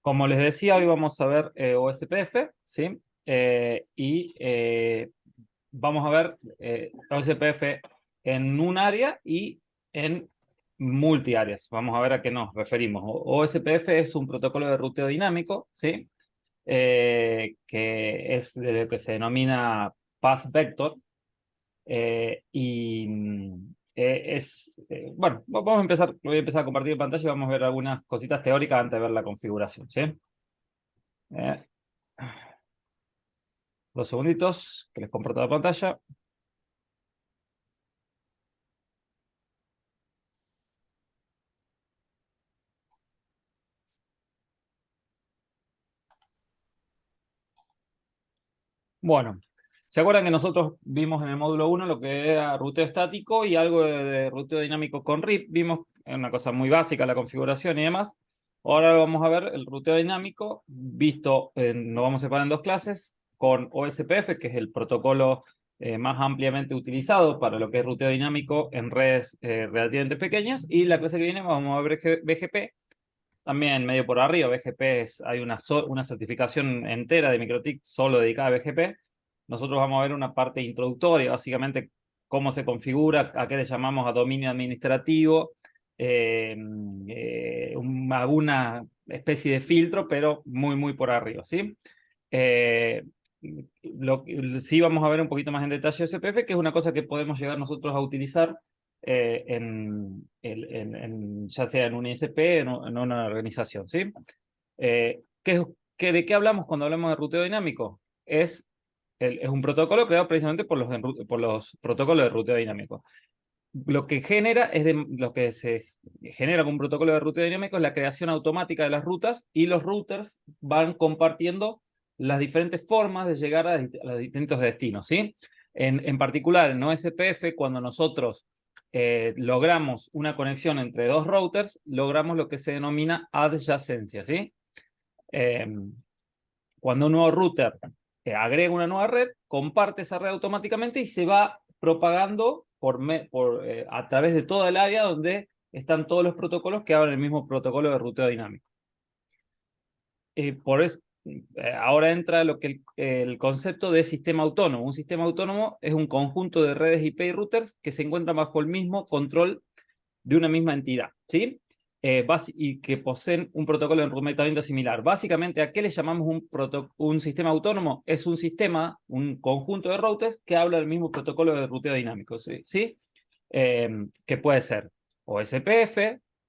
Como les decía, hoy vamos a ver OSPF, ¿sí? Vamos a ver OSPF en un área y en multiáreas. Vamos a ver a qué nos referimos. OSPF es un protocolo de ruteo dinámico, ¿sí? Que es de lo que se denomina Path Vector. Bueno, vamos a empezar, voy a empezar a compartir pantalla y vamos a ver algunas cositas teóricas antes de ver la configuración, ¿sí? Eh, 2 segunditos, que les comparto la pantalla. Bueno, ¿se acuerdan que nosotros vimos en el módulo 1 lo que era ruteo estático y algo de ruteo dinámico con RIP? Vimos una cosa muy básica, la configuración y demás. Ahora vamos a ver el ruteo dinámico visto, lo vamos a separar en 2 clases, con OSPF, que es el protocolo más ampliamente utilizado para lo que es ruteo dinámico en redes relativamente pequeñas. Y la clase que viene vamos a ver BGP. También medio por arriba, BGP hay una certificación entera de MikroTik solo dedicada a BGP. Nosotros vamos a ver una parte introductoria, básicamente cómo se configura, a qué le llamamos a dominio administrativo, alguna especie de filtro, pero muy por arriba, ¿sí? Eh, sí vamos a ver un poquito más en detalle OSPF, que es una cosa que podemos llegar nosotros a utilizar ya sea en un ISP o en una organización, ¿sí? ¿De qué hablamos cuando hablamos de ruteo dinámico? Es un protocolo creado precisamente por los protocolos de ruteo dinámico. Lo que se genera con un protocolo de ruteo dinámico es la creación automática de las rutas, y los routers van compartiendo las diferentes formas de llegar a los distintos destinos, ¿sí? En particular, en OSPF, cuando nosotros logramos una conexión entre 2 routers, logramos lo que se denomina adyacencia, ¿sí? Eh, Cuando un nuevo router agrega una nueva red, comparte esa red automáticamente y se va propagando a través de toda el área donde están todos los protocolos que hablan el mismo protocolo de ruteo dinámico. Por eso, ahora entra lo que el concepto de sistema autónomo. Un sistema autónomo es un conjunto de redes IP y routers que se encuentran bajo el mismo control de una misma entidad, ¿sí? Y que poseen un protocolo de enrutamiento similar. Básicamente, ¿a qué le llamamos un sistema autónomo? Es un sistema, un conjunto de routers que habla del mismo protocolo de ruteo dinámico, ¿sí? Que puede ser OSPF,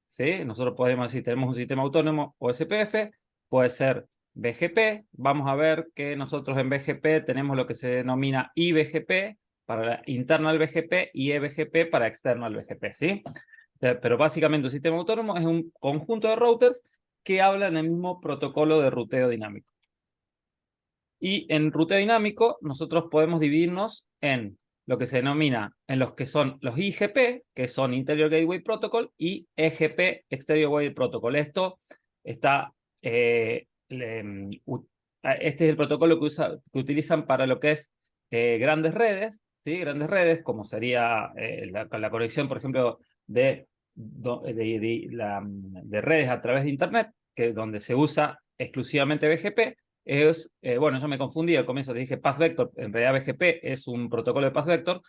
¿sí? Nosotros podemos decir, tenemos un sistema autónomo OSPF, puede ser BGP. Vamos a ver que nosotros en BGP tenemos lo que se denomina IBGP para internal BGP y eBGP para external BGP, ¿sí? Pero básicamente un sistema autónomo es un conjunto de routers que hablan el mismo protocolo de ruteo dinámico. Y en ruteo dinámico nosotros podemos dividirnos en lo que se denomina, en los que son los IGP, que son Interior Gateway Protocol, y EGP, Exterior Gateway Protocol. Está, este es el protocolo que utilizan para lo que es grandes redes, ¿sí? Grandes redes, como sería la conexión, por ejemplo, de redes a través de Internet, donde se usa exclusivamente BGP. Bueno, yo me confundí al comienzo, te dije Path Vector, en realidad BGP es un protocolo de Path Vector.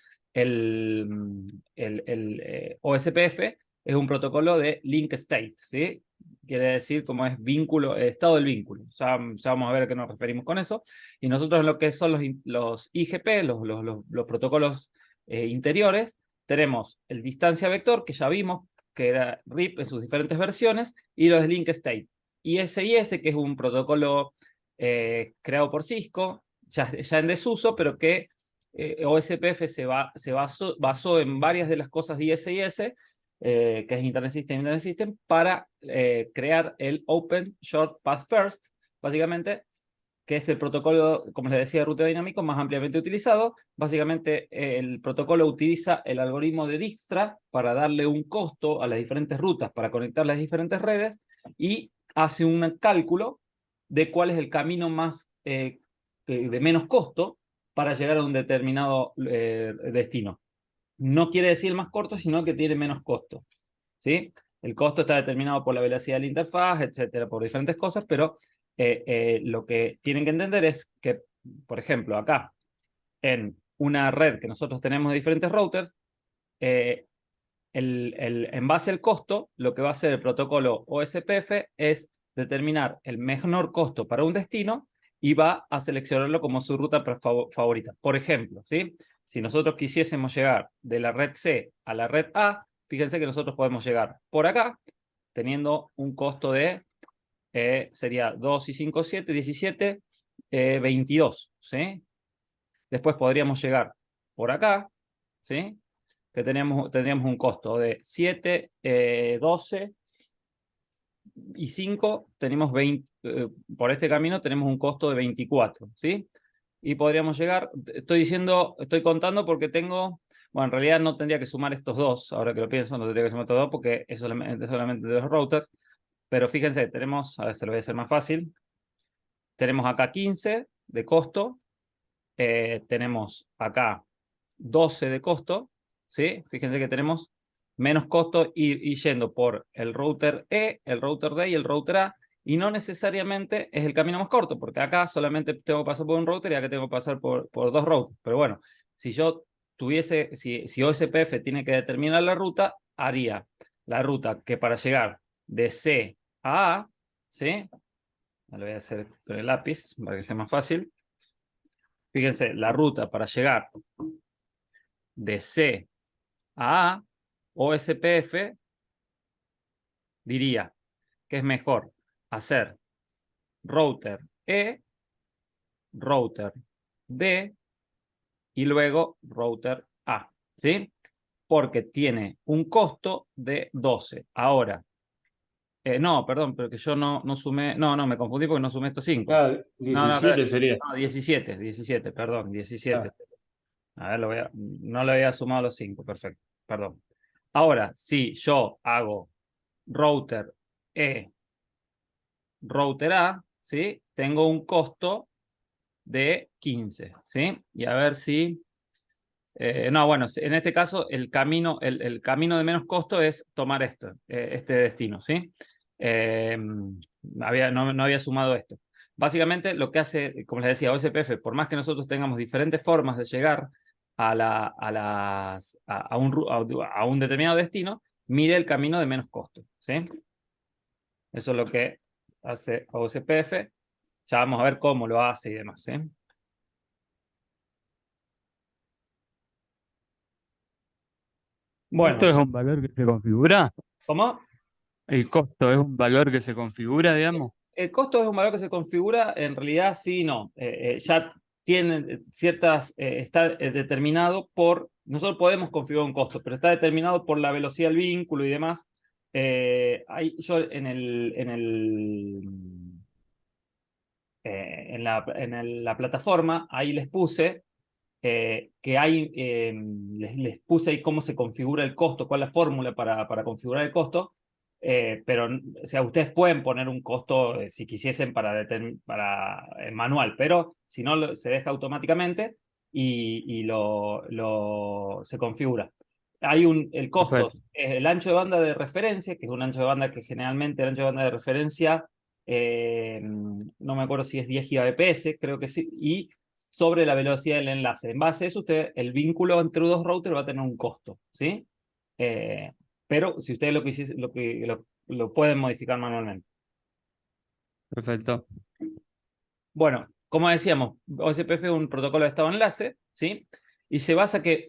OSPF es un protocolo de Link State, ¿sí? Quiere decir como es vínculo, estado del vínculo. Ya vamos a ver a qué nos referimos con eso. Y nosotros lo que son los IGP, los protocolos interiores, tenemos el distancia vector, que ya vimos, que era RIP en sus diferentes versiones, y los Link State. ISIS, que es un protocolo creado por Cisco, ya en desuso, pero que OSPF se basó en varias de las cosas de ISIS, que es Internet System, para crear el Open Short Path First, básicamente, que es el protocolo, como les decía, de ruteo dinámico más ampliamente utilizado. Básicamente, el protocolo utiliza el algoritmo de Dijkstra para darle un costo a las diferentes rutas, para conectar las diferentes redes, y hace un cálculo de cuál es el camino de menos costo para llegar a un determinado destino. No quiere decir el más corto, sino que tiene menos costo, ¿sí? El costo está determinado por la velocidad de la interfaz, etcétera, por diferentes cosas, pero lo que tienen que entender es que, por ejemplo, acá, en una red que nosotros tenemos de diferentes routers, en base al costo, lo que va a hacer el protocolo OSPF es determinar el menor costo para un destino y va a seleccionarlo como su ruta favorita. Por ejemplo, ¿sí? Si nosotros quisiésemos llegar de la red C a la red A, fíjense que nosotros podemos llegar por acá, teniendo un costo de, sería 2 y 5, 7, 17, 22, ¿sí? Después podríamos llegar por acá, ¿sí? Que tendríamos un costo de 7, 12 y 5, tenemos 20, por este camino tenemos un costo de 24, ¿sí? Y podríamos llegar, estoy contando porque tengo, bueno, en realidad no tendría que sumar estos dos, ahora que lo pienso, no tendría que sumar estos dos porque es solamente de los routers, pero fíjense, tenemos, a ver, se lo voy a hacer más fácil, tenemos acá 15 de costo, tenemos acá 12 de costo, ¿sí? Fíjense que tenemos menos costo y yendo por el router E, el router D y el router A, y no necesariamente es el camino más corto, porque acá solamente tengo que pasar por un router y acá tengo que pasar por dos routers. Pero bueno, si yo tuviese, si OSPF tiene que determinar la ruta, haría la ruta que para llegar de C a A, ¿sí? Lo voy a hacer con el lápiz para que sea más fácil. Fíjense, la ruta para llegar de C a A, OSPF diría que es mejor hacer router E, router D y luego router A, ¿sí? Porque tiene un costo de 12. Ahora, no, perdón, pero que yo no sumé, no, me confundí porque no sumé estos 5. Ah, No, 17 sería. no, 17, perdón, 17. Ah, A ver, no le había sumado los 5, perfecto, perdón. Ahora, si yo hago router E, router A, ¿sí? Tengo un costo de 15, ¿sí? Y a ver si... no, bueno, en este caso el camino de menos costo es tomar este destino, ¿sí? No había sumado esto. Básicamente lo que hace, como les decía, OSPF, por más que nosotros tengamos diferentes formas de llegar a un determinado destino, mide el camino de menos costo, ¿sí? Eso es lo que hace OSPF. Ya vamos a ver cómo lo hace y demás, ¿sí? ¿esto Bueno, es un valor que se configura? ¿cómo? ¿El costo es un valor que se configura, digamos? El costo es un valor que se configura, en realidad sí y no. Ya tiene ciertas, está determinado por, nosotros podemos configurar un costo, pero está determinado por la velocidad del vínculo y demás. Yo en la plataforma, ahí les puse les puse ahí cómo se configura el costo, cuál es la fórmula para configurar el costo, pero, o sea, ustedes pueden poner un costo si quisiesen para manual, pero si no, se deja automáticamente y se configura. El costo, Perfecto. es el ancho de banda de referencia, que es un ancho de banda que generalmente el ancho de banda de referencia, no me acuerdo si es 10 Gbps, creo que sí, y sobre la velocidad del enlace. En base a eso, el vínculo entre dos routers va a tener un costo, ¿sí? Eh, pero si ustedes lo pueden modificar manualmente. Perfecto. Bueno, como decíamos, OSPF es un protocolo de estado enlace, ¿sí? Y se basa que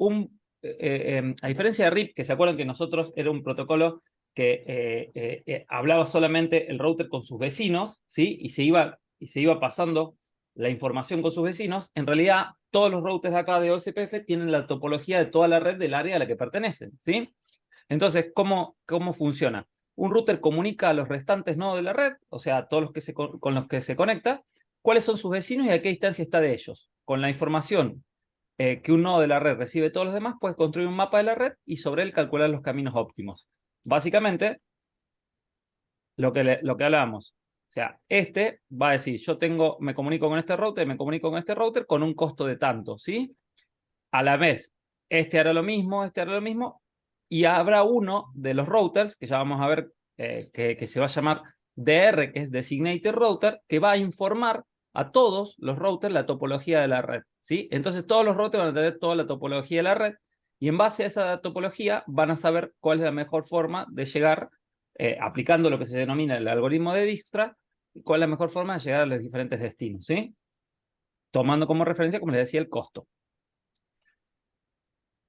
a diferencia de RIP, que se acuerdan que nosotros era un protocolo que hablaba solamente el router con sus vecinos, ¿sí? Y se iba pasando la información con sus vecinos, en realidad todos los routers acá de OSPF tienen la topología de toda la red del área a la que pertenecen, ¿sí? Entonces, ¿cómo funciona? Un router comunica a los restantes nodos de la red, o sea, a todos los que con los que se conecta, cuáles son sus vecinos y a qué distancia está de ellos. Con la información que un nodo de la red recibe de todos los demás, puedes construir un mapa de la red y sobre él calcular los caminos óptimos. Básicamente, lo que hablábamos. O sea, este va a decir, me comunico con este router, me comunico con este router con un costo de tanto, ¿sí? A la vez, este hará lo mismo, y habrá uno de los routers, que ya vamos a ver, que se va a llamar DR, que es Designated Router, que va a informar a todos los routers la topología de la red, ¿sí? Entonces todos los routers van a tener toda la topología de la red, y en base a esa topología van a saber cuál es la mejor forma de llegar, aplicando lo que se denomina el algoritmo de Dijkstra, cuál es la mejor forma de llegar a los diferentes destinos, ¿sí? Tomando como referencia, como les decía, el costo.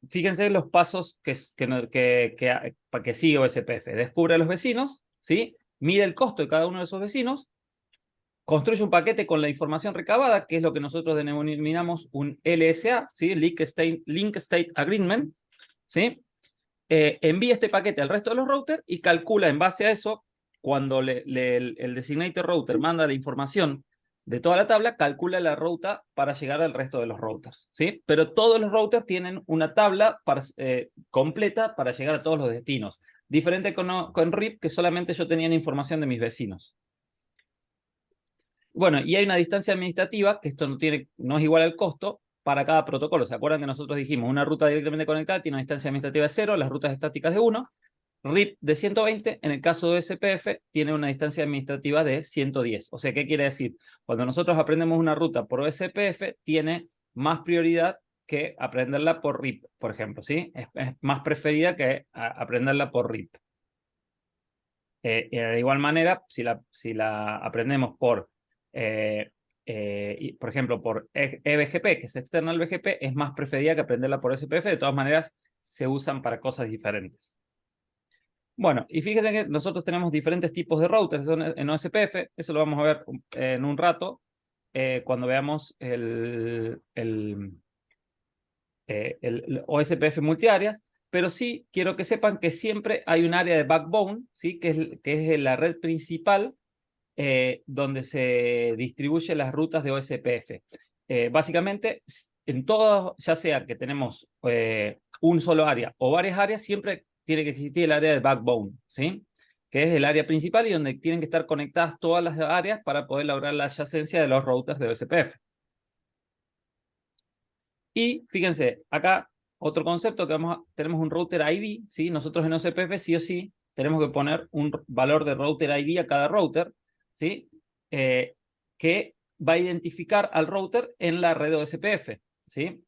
Fíjense los pasos que sigue OSPF. Descubre a los vecinos, ¿sí? Mide el costo de cada uno de esos vecinos, construye un paquete con la información recabada, que es lo que nosotros denominamos un LSA, ¿sí? Link State Agreement, ¿sí? Envía este paquete al resto de los routers y calcula en base a eso, cuando el designated router manda la información de toda la tabla, calcula la ruta para llegar al resto de los routers, ¿sí? Pero todos los routers tienen una tabla completa para llegar a todos los destinos. Diferente con RIP, que solamente yo tenía la información de mis vecinos. Bueno, y hay una distancia administrativa, que esto no es igual al costo, para cada protocolo. ¿Se acuerdan que nosotros dijimos una ruta directamente conectada tiene una distancia administrativa de 0, las rutas estáticas de 1, RIP de 120, en el caso de SPF tiene una distancia administrativa de 110. O sea, ¿qué quiere decir? Cuando nosotros aprendemos una ruta por OSPF, tiene más prioridad que aprenderla por RIP, por ejemplo, ¿sí? Es más preferida que aprenderla por RIP. De igual manera, si la aprendemos por ejemplo, por eBGP, que es externa al BGP, es más preferida que aprenderla por SPF. De todas maneras, se usan para cosas diferentes. Bueno, y fíjense que nosotros tenemos diferentes tipos de routers en OSPF. Eso lo vamos a ver en un rato, cuando veamos el OSPF multiáreas. Pero sí quiero que sepan que siempre hay un área de backbone, ¿sí? que es la red principal, donde se distribuyen las rutas de OSPF. Básicamente, en todo, ya sea que tenemos un solo área o varias áreas, siempre tiene que existir el área de backbone, ¿sí? Que es el área principal y donde tienen que estar conectadas todas las áreas para poder lograr la adyacencia de los routers de OSPF. Y fíjense, acá otro concepto que tenemos un router ID, ¿sí? Nosotros en OSPF sí o sí tenemos que poner un valor de router ID a cada router, ¿sí? Que va a identificar al router en la red OSPF, ¿sí?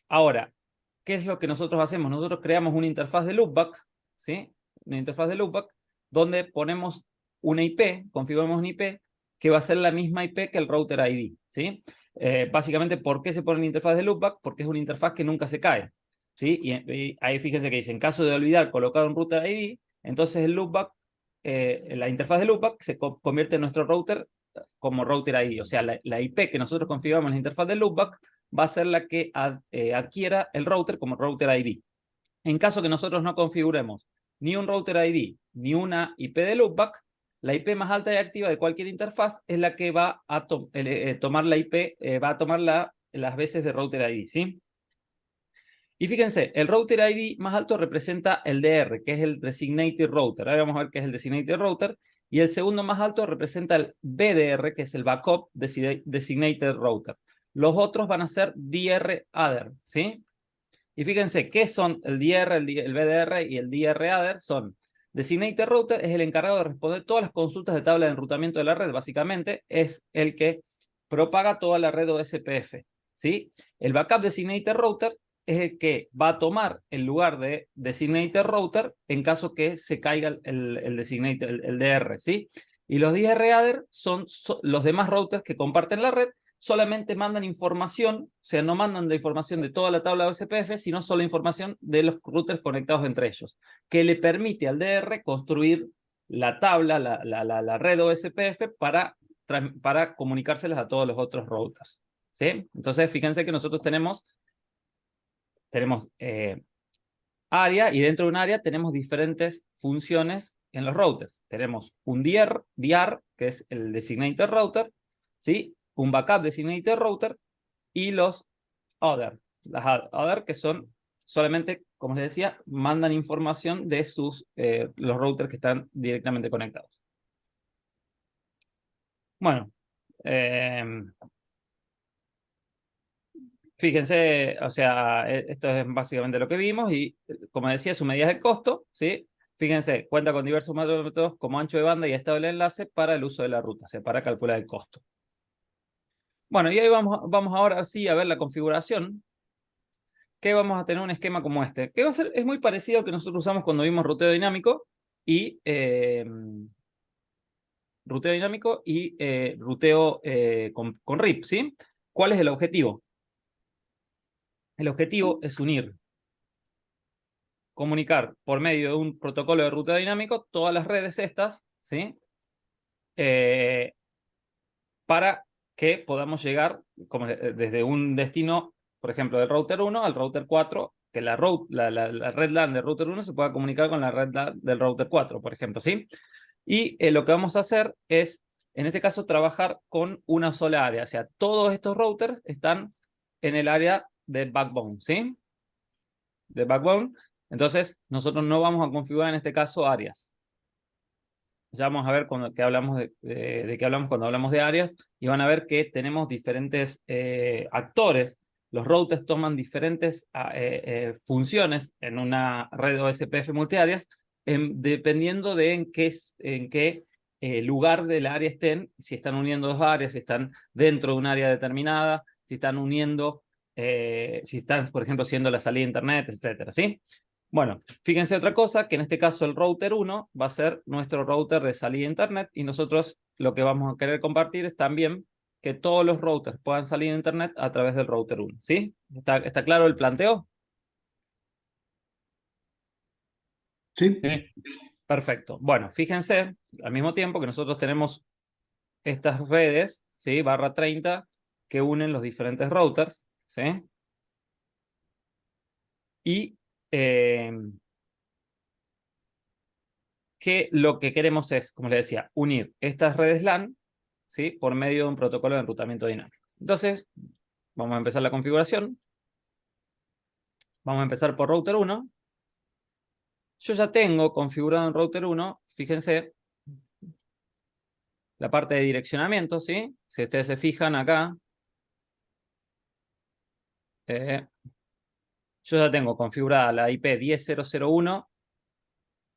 Ahora, ¿qué es lo que nosotros hacemos? Nosotros creamos una interfaz de loopback, ¿sí? Una interfaz de loopback donde ponemos una IP, configuramos una IP que va a ser la misma IP que el router ID, ¿sí? Básicamente, ¿por qué se pone la interfaz de loopback? Porque es una interfaz que nunca se cae, ¿sí? Y ahí fíjense que dice, en caso de olvidar colocar un router ID, entonces el loopback, la interfaz de loopback se convierte en nuestro router como router ID. O sea, la IP que nosotros configuramos en la interfaz de loopback va a ser la que adquiera el router como router ID. En caso que nosotros no configuremos ni un router ID ni una IP de loopback, la IP más alta y activa de cualquier interfaz es la que va a tomar la IP, va a tomar las veces de router ID, ¿sí? Y fíjense, el router ID más alto representa el DR, que es el Designated Router. Ahora vamos a ver qué es el Designated Router. Y el segundo más alto representa el BDR, que es el Backup Designated Router. Los otros van a ser DR Other, ¿sí? Y fíjense, ¿qué son el DR, el BDR y el DR Other? Son Designated Router, es el encargado de responder todas las consultas de tabla de enrutamiento de la red. Básicamente, es el que propaga toda la red OSPF, ¿sí? El Backup Designated Router es el que va a tomar el lugar de Designated Router en caso que se caiga el DR, ¿sí? Y los DR Other son los demás routers que comparten la red, solamente mandan información, o sea, no mandan la información de toda la tabla de OSPF, sino solo información de los routers conectados entre ellos, que le permite al DR construir la tabla, la red OSPF para comunicárselas a todos los otros routers, ¿sí? Entonces, fíjense que nosotros tenemos área, y dentro de un área tenemos diferentes funciones en los routers. Tenemos un DR, que es el Designated Router, ¿sí? Un Backup Designated Router y los Other. Las Other, que son solamente, como les decía, mandan información de los routers que están directamente conectados. Bueno, Fíjense, o sea, esto es básicamente lo que vimos y, como decía, su medida de costo, ¿sí? Fíjense, cuenta con diversos métodos como ancho de banda y estado del enlace para el uso de la ruta, o sea, para calcular el costo. Bueno, y ahí vamos ahora sí a ver la configuración, que vamos a tener un esquema como este, que va a ser, es muy parecido al que nosotros usamos cuando vimos y ruteo con RIP, ¿sí? ¿Cuál es el objetivo? El objetivo es comunicar por medio de un protocolo de ruteo dinámico todas las redes estas, ¿sí? Para que podamos llegar desde un destino, por ejemplo, del router 1 al router 4, que la red LAN del router 1 se pueda comunicar con la red LAN del router 4, por ejemplo, ¿sí? Y lo que vamos a hacer es, en este caso, trabajar con una sola área. O sea, todos estos routers están en el área de backbone, ¿sí? De backbone. Entonces, nosotros no vamos a configurar en este caso áreas. Ya vamos a ver qué hablamos de qué hablamos cuando hablamos de áreas y van a ver que tenemos diferentes actores. Los routers toman diferentes funciones en una red OSPF multiáreas dependiendo de en qué lugar del área estén, si están uniendo dos áreas, si están dentro de un área determinada, si están uniendo, si están, por ejemplo, siendo la salida de internet, etcétera, ¿sí? Bueno, fíjense otra cosa, que en este caso el router 1 va a ser nuestro router de salida a internet y nosotros lo que vamos a querer compartir es también que todos los routers puedan salir a internet a través del router 1, ¿sí? ¿Está claro el planteo? Sí, Sí, Perfecto. Bueno, fíjense al mismo tiempo que nosotros tenemos estas redes, ¿sí? /30 que unen los diferentes routers, ¿sí? Y eh, que lo que queremos es, como les decía, unir estas redes LAN, ¿sí? Por medio de un protocolo de enrutamiento dinámico. Entonces, vamos a empezar la configuración. Vamos a empezar por router 1. Yo ya tengo configurado en router 1, fíjense, la parte de direccionamiento, ¿sí? Si ustedes se fijan acá, yo ya tengo configurada la IP 10.0.0.1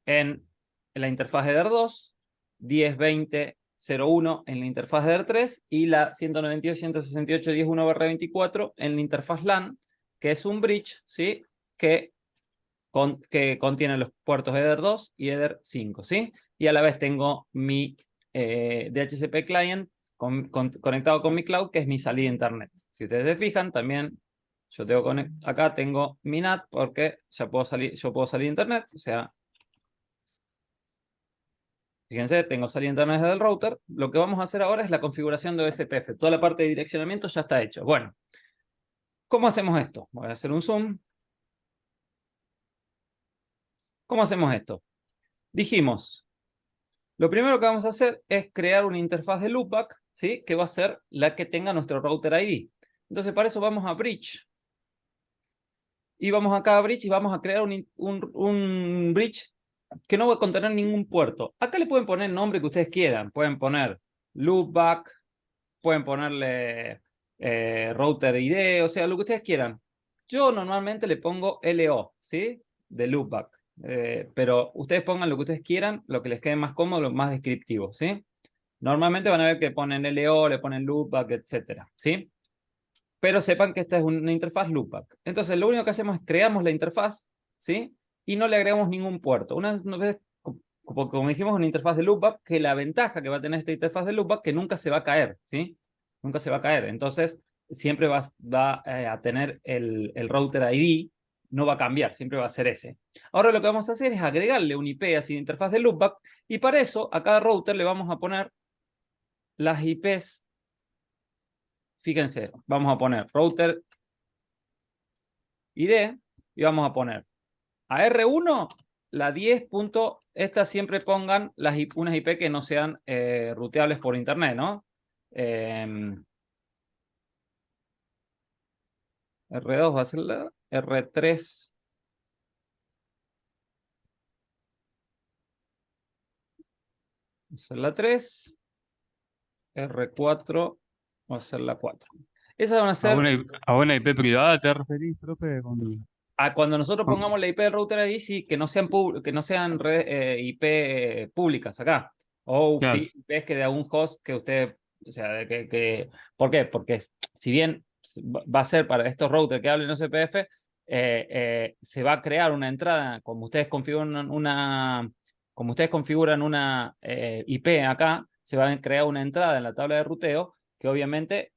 en la interfaz de DER2, 10.20.0.1 en la interfaz de DER3 y la 192.168.10.1/24 en la interfaz LAN, que es un bridge, ¿sí? Que contiene los puertos Ether2 y Ether5, ¿sí? Y a la vez tengo mi DHCP client conectado con mi cloud, que es mi salida a internet. Si ustedes se fijan, también yo tengo acá tengo mi NAT porque yo puedo salir a internet, o sea, fíjense, tengo salida a internet desde el router. Lo que vamos a hacer ahora es la configuración de OSPF. Toda la parte de direccionamiento ya está hecho. Bueno, ¿cómo hacemos esto? Voy a hacer un zoom. ¿Cómo hacemos esto? Dijimos, lo primero que vamos a hacer es crear una interfaz de loopback, ¿sí? Que va a ser la que tenga nuestro router ID. Entonces, para eso vamos a Bridge. Y vamos acá a Bridge y vamos a crear un Bridge que no va a contener ningún puerto. Acá le pueden poner el nombre que ustedes quieran. Pueden poner loopback, pueden ponerle router ID, o sea, lo que ustedes quieran. Yo normalmente le pongo LO, ¿sí? De loopback. Pero ustedes pongan lo que ustedes quieran, lo que les quede más cómodo, lo más descriptivo, ¿sí? Normalmente van a ver que ponen LO, le ponen loopback, etcétera, ¿sí? Pero sepan que esta es una interfaz loopback. Entonces, lo único que hacemos es creamos la interfaz, ¿sí? Y no le agregamos ningún puerto. Una vez, como dijimos, una interfaz de loopback, que la ventaja que va a tener esta interfaz de loopback que nunca se va a caer, ¿sí? Nunca se va a caer. Entonces, siempre va a tener el router ID, no va a cambiar, siempre va a ser ese. Ahora lo que vamos a hacer es agregarle un IP así de interfaz de loopback, y para eso a cada router le vamos a poner las IPs. Fíjense, vamos a poner router ID y vamos a poner a R1 la 10. Estas siempre pongan unas IP que no sean ruteables por internet, ¿no? R2 va a ser la R3. Va a ser la 3. R4 va a ser la 4. Esas van a ser A una IP privada te referís, profe, a cuando nosotros con- pongamos la IP del router ID, sí, que no sean, IP públicas acá. O Claro, IPs que de algún host que usted, o sea, ¿por qué? Porque si bien va a ser para estos routers que hablen OSPF, se va a crear una entrada, como ustedes configuran una IP acá, se va a crear una entrada en la tabla de ruteo que obviamente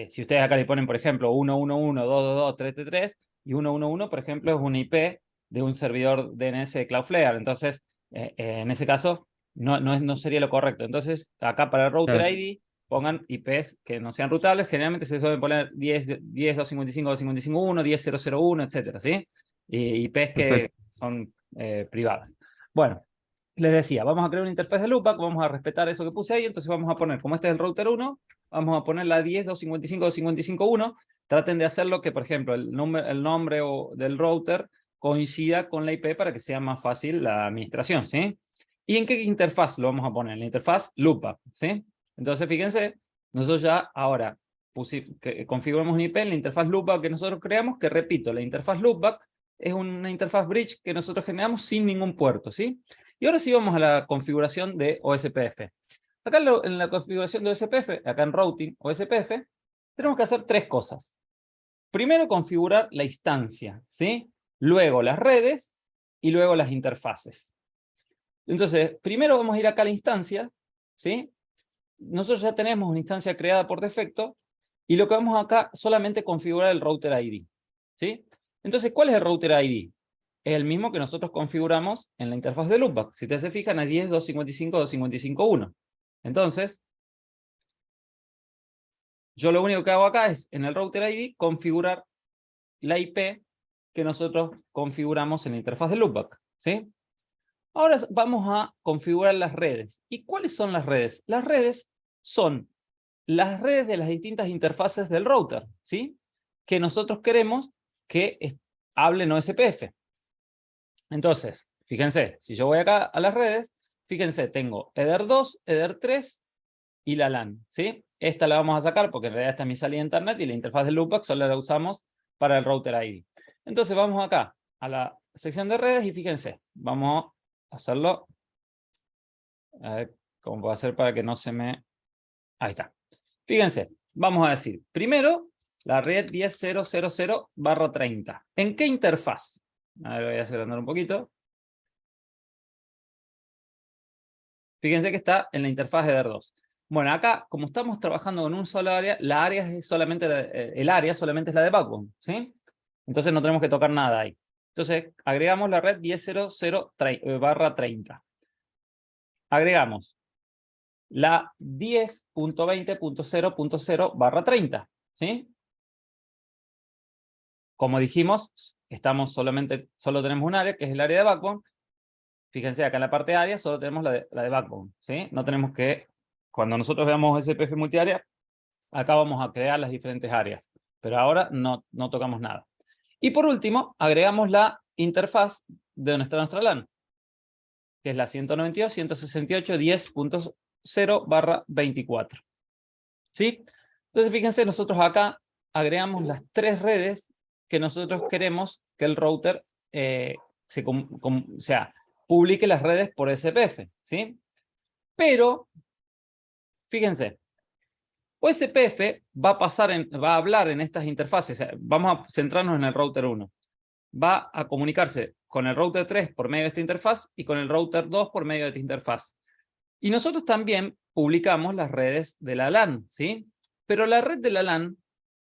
si ustedes acá le ponen, por ejemplo, 111.222.333 y 111, por ejemplo, es una IP de un servidor DNS de Cloudflare. Entonces, en ese caso, no sería lo correcto. Entonces, acá para el router claro, ID, pongan IPs que no sean rutables. Generalmente se suelen poner 10.255.255.1, 10.001, etcétera, ¿sí? Y IPs que perfecto. son privadas. Bueno, les decía, vamos a crear una interfaz de loopback, vamos a respetar eso que puse ahí, entonces vamos a poner, como este es el router 1, vamos a poner la 10.255.255.1. Traten de hacerlo que, por ejemplo, el nombre del router coincida con la IP para que sea más fácil la administración, ¿sí? ¿Y en qué interfaz lo vamos a poner? En la interfaz loopback, ¿sí? Entonces, fíjense, nosotros ya ahora configuramos una IP en la interfaz loopback que nosotros creamos, que repito, la interfaz loopback es una interfaz bridge que nosotros generamos sin ningún puerto, ¿sí? Y ahora sí vamos a la configuración de OSPF. Acá en la configuración de OSPF, acá en Routing OSPF, tenemos que hacer tres cosas. Primero, configurar la instancia, ¿sí? Luego las redes y luego las interfaces. Entonces, primero vamos a ir acá a la instancia, ¿sí? Nosotros ya tenemos una instancia creada por defecto y lo que vamos acá solamente configurar el router ID, ¿sí? Entonces, ¿cuál es el router ID? Es el mismo que nosotros configuramos en la interfaz de loopback. Si ustedes se fijan, es 10.255.255.1. Entonces, yo lo único que hago acá es, en el router ID, configurar la IP que nosotros configuramos en la interfaz de loopback, ¿sí? Ahora vamos a configurar las redes. ¿Y cuáles son las redes? Las redes son las redes de las distintas interfaces del router, ¿sí? Que nosotros queremos que hablen OSPF. Entonces, fíjense, si yo voy acá a las redes, fíjense, tengo Eder 2, Eder 3 y la LAN, ¿sí? Esta la vamos a sacar porque en realidad esta es mi salida de internet y la interfaz de loopback solo la usamos para el router ID. Entonces vamos acá a la sección de redes y fíjense, vamos a hacerlo. A ver cómo puedo hacer para que no se me... Ahí está. Fíjense, vamos a decir, primero, la red 10.000/30. ¿En qué interfaz? A ver, voy a agrandar un poquito. Fíjense que está en la interfaz de Eder2. Bueno, acá, como estamos trabajando en un solo área, la área es solamente el área solamente es la de backbone, ¿sí? Entonces no tenemos que tocar nada ahí. Entonces, agregamos la red 10.000/30. Agregamos la 10.20.0.0/30, ¿sí? Como dijimos, solo tenemos un área, que es el área de backbone. Fíjense, acá en la parte de área solo tenemos la de backbone, ¿sí? No tenemos que, cuando nosotros veamos SPF multiárea, acá vamos a crear las diferentes áreas. Pero ahora no tocamos nada. Y por último, agregamos la interfaz de donde está nuestra LAN, que es la 192.168.10.0/24. ¿Sí? Entonces, fíjense, nosotros acá agregamos las tres redes que nosotros queremos que el router publique las redes por SPF, ¿sí? Pero, fíjense, OSPF va a hablar en estas interfaces. Vamos a centrarnos en el router 1. Va a comunicarse con el router 3 por medio de esta interfaz y con el router 2 por medio de esta interfaz. Y nosotros también publicamos las redes de la LAN, ¿sí? Pero la red de la LAN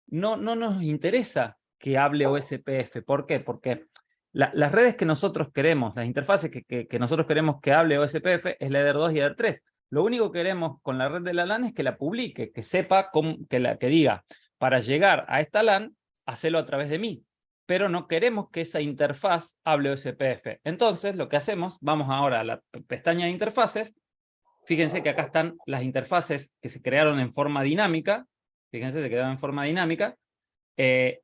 no nos interesa que hable OSPF. ¿Por qué? Porque las redes que nosotros queremos, las interfaces que nosotros queremos que hable OSPF es la Eder 2 y Eder 3. Lo único que queremos con la red de la LAN es que la publique, que sepa, que diga, para llegar a esta LAN, hacelo a través de mí. Pero no queremos que esa interfaz hable OSPF. Entonces, lo que hacemos, vamos ahora a la pestaña de interfaces. Fíjense que acá están las interfaces que se crearon en forma dinámica. Fíjense, se crearon en forma dinámica. Que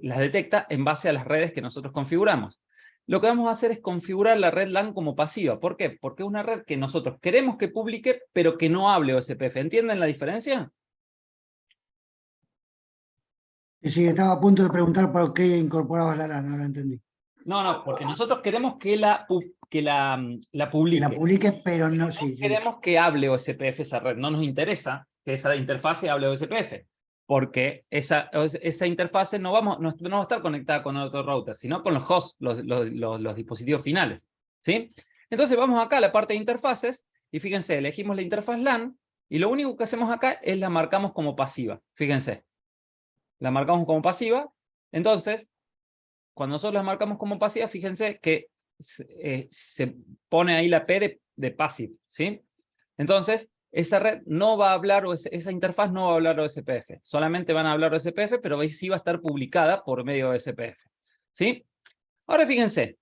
las detecta en base a las redes que nosotros configuramos. lo que vamos a hacer es configurar la red LAN como pasiva. ¿Por qué? Porque es una red que nosotros queremos que publique, pero que no hable OSPF. ¿Entienden la diferencia? Y sí, estaba a punto de preguntar por qué incorporabas la LAN, ahora entendí. No, porque nosotros queremos que la Que publique. la publique, pero no, No sí, sí. queremos que hable OSPF esa red. No nos interesa que esa interfase hable OSPF. Porque esa interfase no va a estar conectada con otro router, sino con los hosts, los dispositivos finales. ¿Sí? Entonces vamos acá a la parte de interfaces y fíjense, elegimos la interfaz LAN y lo único que hacemos acá es la marcamos como pasiva. Fíjense, la marcamos como pasiva. Entonces, cuando nosotros la marcamos como pasiva, fíjense que se pone ahí la P de passive, ¿sí? Entonces, esa red no va a hablar, esa interfaz no va a hablar OSPF. Solamente van a hablar OSPF, pero sí va a estar publicada por medio de OSPF, ¿sí? Ahora fíjense,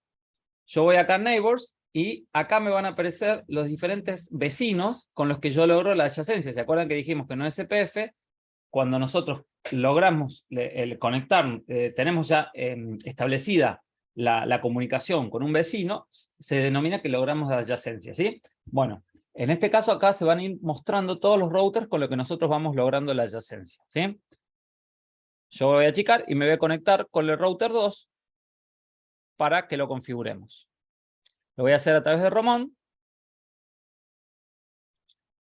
yo voy acá a Neighbors y acá me van a aparecer los diferentes vecinos con los que yo logro la adyacencia. ¿Se acuerdan que dijimos que en OSPF, cuando nosotros logramos el conectar, tenemos ya establecida la comunicación con un vecino, se denomina que logramos la adyacencia, ¿sí? Bueno, en este caso acá se van a ir mostrando todos los routers con los que nosotros vamos logrando la adyacencia, ¿sí? Yo voy a achicar y me voy a conectar con el router 2 para que lo configuremos. Lo voy a hacer a través de Romón.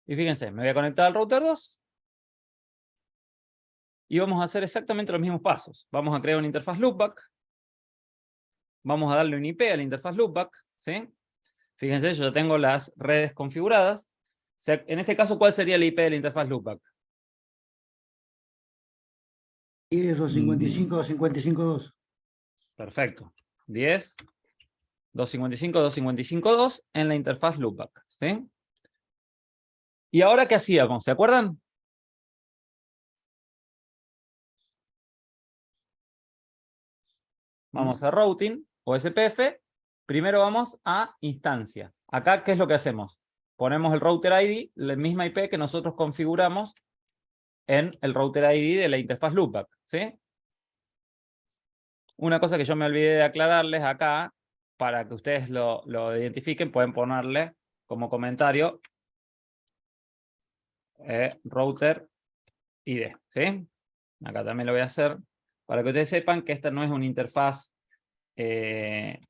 Y fíjense, me voy a conectar al router 2. Y vamos a hacer exactamente los mismos pasos. Vamos a crear una interfaz loopback. Vamos a darle un IP a la interfaz loopback, ¿sí? Fíjense, yo ya tengo las redes configuradas. O sea, en este caso, ¿cuál sería el IP de la interfaz loopback? 10, 255, 255.2. Perfecto. 10, 255, 255.2 en la interfaz loopback, ¿sí? ¿Y ahora qué hacíamos? ¿Se acuerdan? Vamos a routing o SPF. Primero vamos a instancia. Acá, ¿qué es lo que hacemos? Ponemos el router ID, la misma IP que nosotros configuramos en el router ID de la interfaz loopback, ¿sí? Una cosa que yo me olvidé de aclararles acá, para que ustedes lo identifiquen, pueden ponerle como comentario router ID, ¿sí? Acá también lo voy a hacer, para que ustedes sepan que esta no es una interfaz de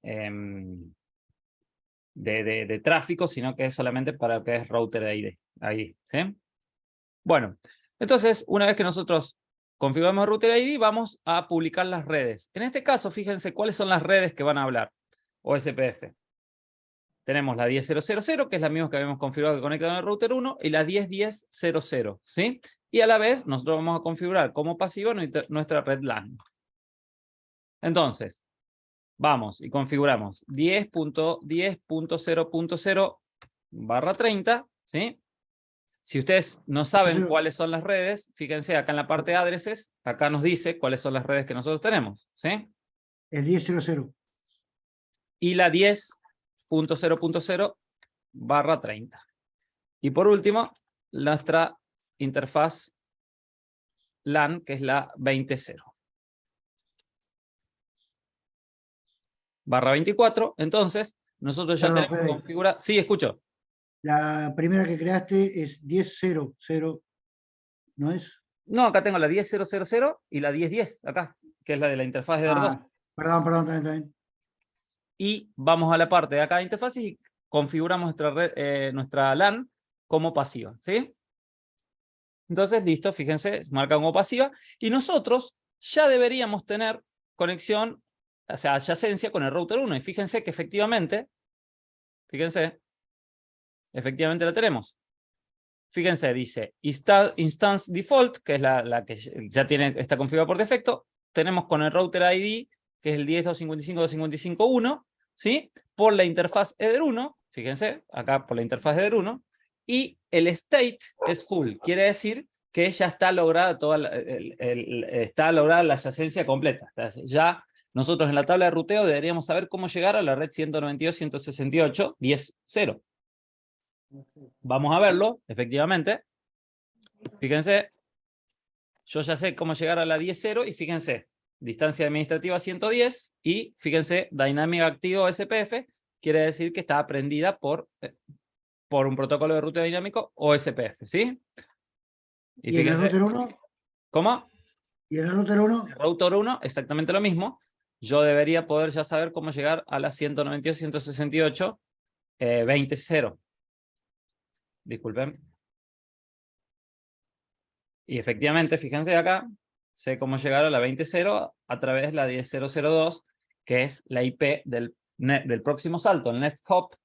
tráfico, sino que es solamente para lo que es router ID, ahí, ¿sí? Bueno, entonces, una vez que nosotros configuramos router ID, vamos a publicar las redes. En este caso, fíjense cuáles son las redes que van a hablar, OSPF. Tenemos la 10.0.0.0, que es la misma que habíamos configurado que conecta con el router 1, y la 10.10.0.0, ¿sí? Y a la vez, nosotros vamos a configurar como pasiva nuestra red LAN. Entonces, vamos y configuramos 10.10.0.0/30, ¿sí? Si ustedes no saben cuáles son las redes, fíjense acá en la parte de addresses, acá nos dice cuáles son las redes que nosotros tenemos, ¿sí? Es 10.0.0. Y la 10.0.0/30. Y por último, nuestra interfaz LAN, que es la 20.0/24. Entonces, nosotros ya Perdón, tenemos Fede. configurado. Sí, escucho. La primera que creaste es 10.0.0, ¿no es? No, acá tengo la 10.0.0.0 y la 10.10, acá, que es la de la interfaz de R2. Perdón, también. Y vamos a la parte de acá de interfaces y configuramos nuestra LAN como pasiva, ¿sí? Entonces, listo, fíjense, marca como pasiva. Y nosotros ya deberíamos tener conexión, o sea, adyacencia con el router 1. Y fíjense que efectivamente la tenemos. Fíjense, dice instance default, que es la que ya está configurada por defecto. Tenemos con el router ID, que es el 10.255.255.1, ¿sí? Por la interfaz Eder1, fíjense, acá por la interfaz Eder1, y el state es full, quiere decir que ya está lograda está lograda la adyacencia completa. Ya nosotros en la tabla de ruteo deberíamos saber cómo llegar a la red 192.168.10.0. Vamos a verlo, efectivamente. Fíjense, yo ya sé cómo llegar a la 10.0 y fíjense, distancia administrativa 110 y fíjense, dinámica activo SPF quiere decir que está aprendida por un protocolo de ruteo dinámico o SPF, ¿sí? ¿Y en el router 1? ¿Cómo? ¿Y en el router 1? El router 1, exactamente lo mismo. Yo debería poder ya saber cómo llegar a la 192.168, 20.0. Disculpen. Y efectivamente, fíjense acá, sé cómo llegar a la 20.0 a través de la 10.002, que es la IP del próximo salto, el next hop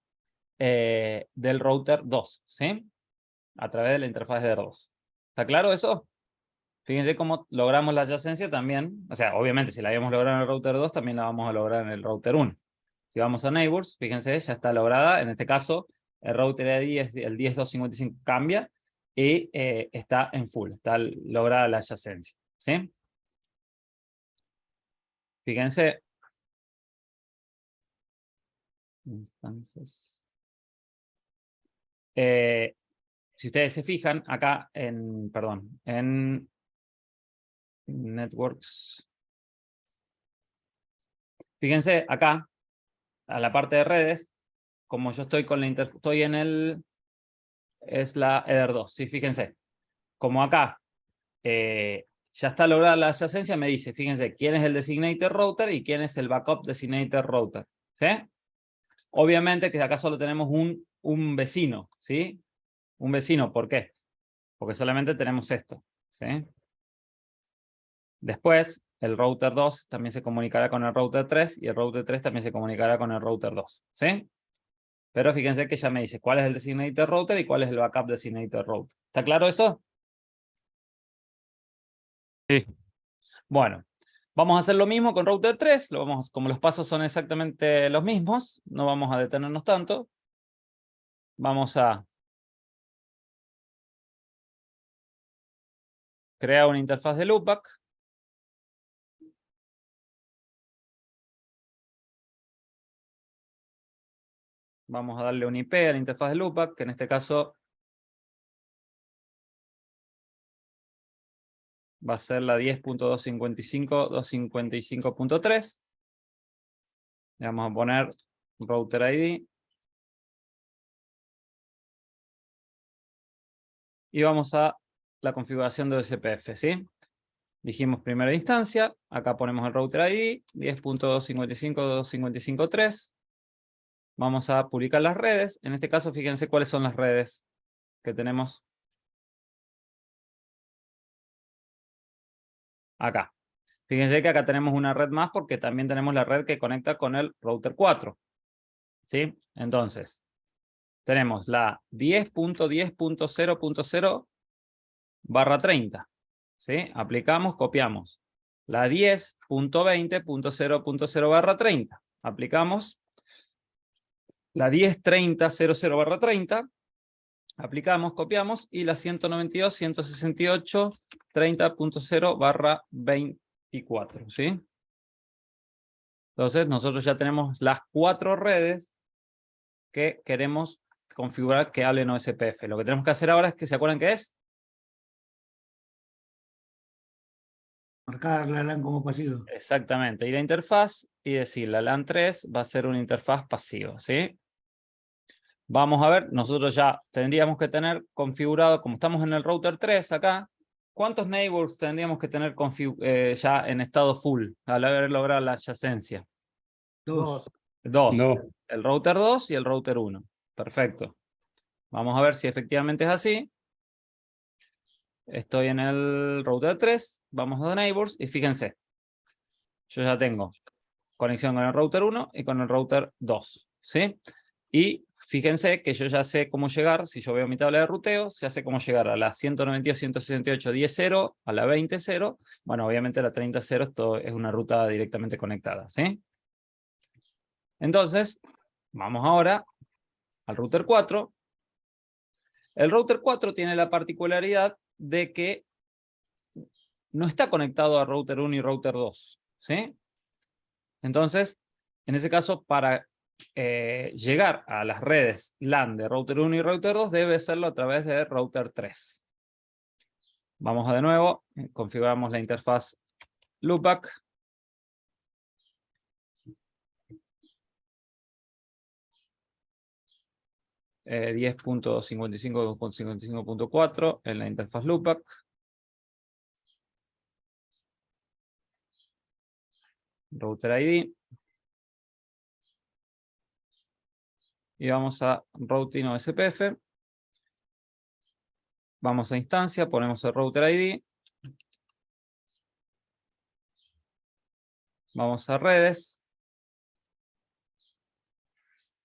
del router 2, ¿sí? A través de la interfaz de R2. ¿Está claro eso? Fíjense cómo logramos la adyacencia también. O sea, obviamente, si la habíamos logrado en el router 2, también la vamos a lograr en el router 1. Si vamos a Neighbors, fíjense, ya está lograda. En este caso, el router ID es el 10.255 cambia y está en full. Está lograda la adyacencia, ¿sí? Fíjense. Instancias. Si ustedes se fijan, acá en Networks. Fíjense acá, a la parte de redes, como yo estoy con la estoy en el, es la Eder 2, ¿sí? Fíjense, como acá ya está lograda la adyacencia, me dice, fíjense, quién es el designated router y quién es el backup designated router, ¿sí? Obviamente que acá solo tenemos un vecino, ¿sí? Un vecino, ¿por qué? Porque solamente tenemos esto, ¿sí? Después, el router 2 también se comunicará con el router 3 y el router 3 también se comunicará con el router 2, ¿sí? Pero fíjense que ya me dice cuál es el designated router y cuál es el backup designated router. ¿Está claro eso? Sí. Bueno, vamos a hacer lo mismo con router 3. Como los pasos son exactamente los mismos, no vamos a detenernos tanto. Vamos a crear una interfaz de loopback. Vamos a darle un IP a la interfaz de loopback, que en este caso va a ser la 10.255.255.3. Le vamos a poner router ID. Y vamos a la configuración de SPF, ¿sí? Dijimos primera instancia, acá ponemos el router ID, 10.255.255.3. Vamos a publicar las redes. En este caso, fíjense cuáles son las redes que tenemos acá. Fíjense que acá tenemos una red más porque también tenemos la red que conecta con el router 4. ¿Sí? Entonces, tenemos la 10.10.0.0/30. ¿Sí? Aplicamos, copiamos. La 10.20.0.0/30. Aplicamos. La 10.30.00/30. Aplicamos, copiamos. Y la 192.168.30.0/24. ¿Sí? Entonces, nosotros ya tenemos las 4 redes que queremos configurar que hablen OSPF. Lo que tenemos que hacer ahora es que se acuerdan qué es. Marcar la LAN como pasivo. Exactamente. Ir a interfaz y decir la LAN 3 va a ser una interfaz pasiva, ¿sí? Vamos a ver, nosotros ya tendríamos que tener configurado, como estamos en el router 3 acá, ¿cuántos neighbors tendríamos que tener ya en estado full al haber logrado la adyacencia? 2. 2. No. El router 2 y el router 1. Perfecto. Vamos a ver si efectivamente es así. Estoy en el router 3, vamos a neighbors y fíjense. Yo ya tengo conexión con el router 1 y con el router 2, ¿sí? Y fíjense que yo ya sé cómo llegar, si yo veo mi tabla de ruteo, ya sé cómo llegar a la 192.168.10.0, a la 20.0, bueno, obviamente a la 30.0, esto es una ruta directamente conectada, ¿sí? Entonces, vamos ahora al router 4. El router 4 tiene la particularidad de que no está conectado a router 1 y router 2, ¿sí? Entonces, en ese caso, para llegar a las redes LAN de router 1 y router 2, debe hacerlo a través de router 3. Vamos a de nuevo, configuramos la interfaz loopback. 10.55.55.4 en la interfaz loopback. Router ID. Y vamos a routing o SPF. Vamos a instancia, ponemos el router ID. Vamos a redes.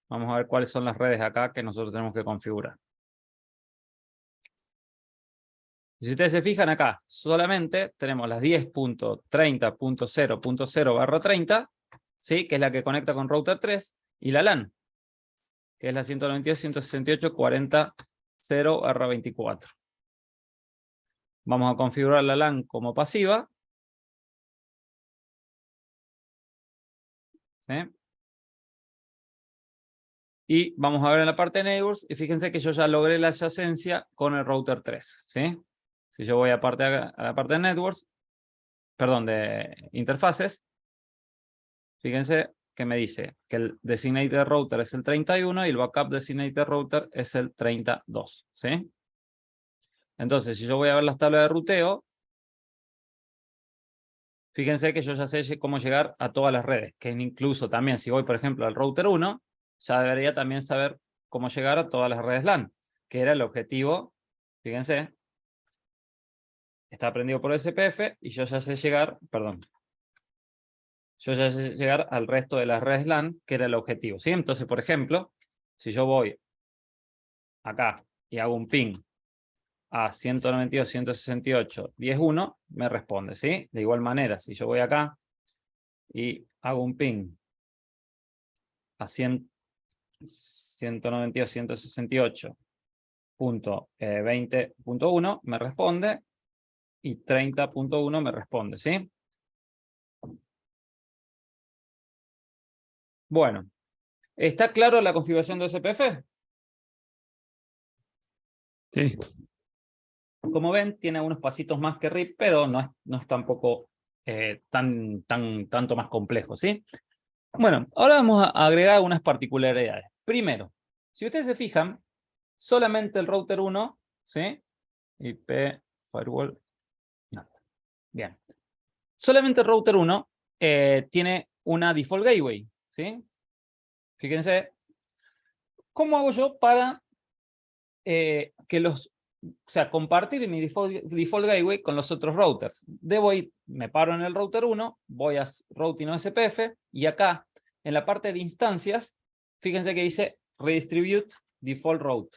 Vamos a ver cuáles son las redes acá que nosotros tenemos que configurar. Si ustedes se fijan acá, solamente tenemos las 10.30.0.0/30, ¿sí? Que es la que conecta con router 3, y la LAN, que es la 192.168.40/24. Vamos a configurar la LAN como pasiva. ¿Sí? Y vamos a ver en la parte de neighbors, y fíjense que yo ya logré la adyacencia con el router 3. ¿Sí? Si yo voy a la parte de networks, perdón, de interfaces, fíjense que me dice que el designated router es el 31 y el backup designated router es el 32. ¿Sí? Entonces, si yo voy a ver las tablas de ruteo, fíjense que yo ya sé cómo llegar a todas las redes, que incluso también si voy, por ejemplo, al router 1, ya debería también saber cómo llegar a todas las redes LAN, que era el objetivo. Fíjense, está prendido por SPF y yo ya sé llegar, perdón, yo ya sé llegar al resto de las redes LAN, que era el objetivo. ¿Sí? Entonces, por ejemplo, si yo voy acá y hago un ping a 192.168.10.1, me responde, ¿sí? De igual manera, si yo voy acá y hago un ping a 192.168.20.1, me responde, y 30.1 me responde, ¿sí? Bueno, ¿está claro la configuración de SPF? Sí. Como ven, tiene unos pasitos más que RIP, pero no es tampoco tanto más complejo, ¿sí? Bueno, ahora vamos a agregar unas particularidades. Primero, si ustedes se fijan, solamente el router 1, ¿sí? IP, firewall, no. Bien. Solamente el router 1 tiene una default gateway, ¿sí? Fíjense, ¿cómo hago yo para compartir mi default gateway con los otros routers? Me paro en el router 1, voy a routing o SPF, y acá, en la parte de instancias, fíjense que dice redistribute default route,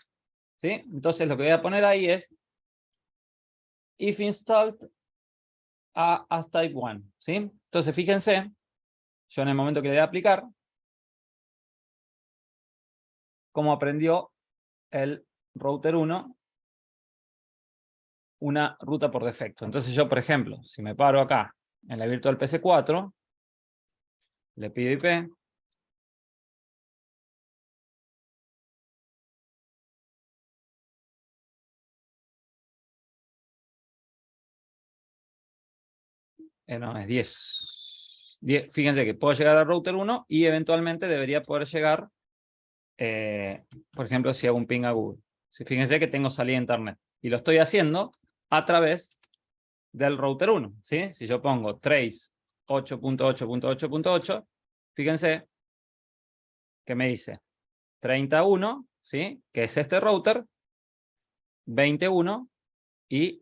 ¿sí? Entonces lo que voy a poner ahí es if installed as type 1, ¿sí? Entonces fíjense, yo en el momento que le doy a aplicar, cómo aprendió el router 1 una ruta por defecto. Entonces yo, por ejemplo, si me paro acá en la virtual PC4, le pido IP, no, es 10. Fíjense que puedo llegar al router 1 y eventualmente debería poder llegar, por ejemplo, si hago un ping a Google. Fíjense que tengo salida a internet y lo estoy haciendo a través del router 1, ¿sí? Si yo pongo trace 8.8.8.8, fíjense que me dice 31, ¿sí? Que es este router, 21 y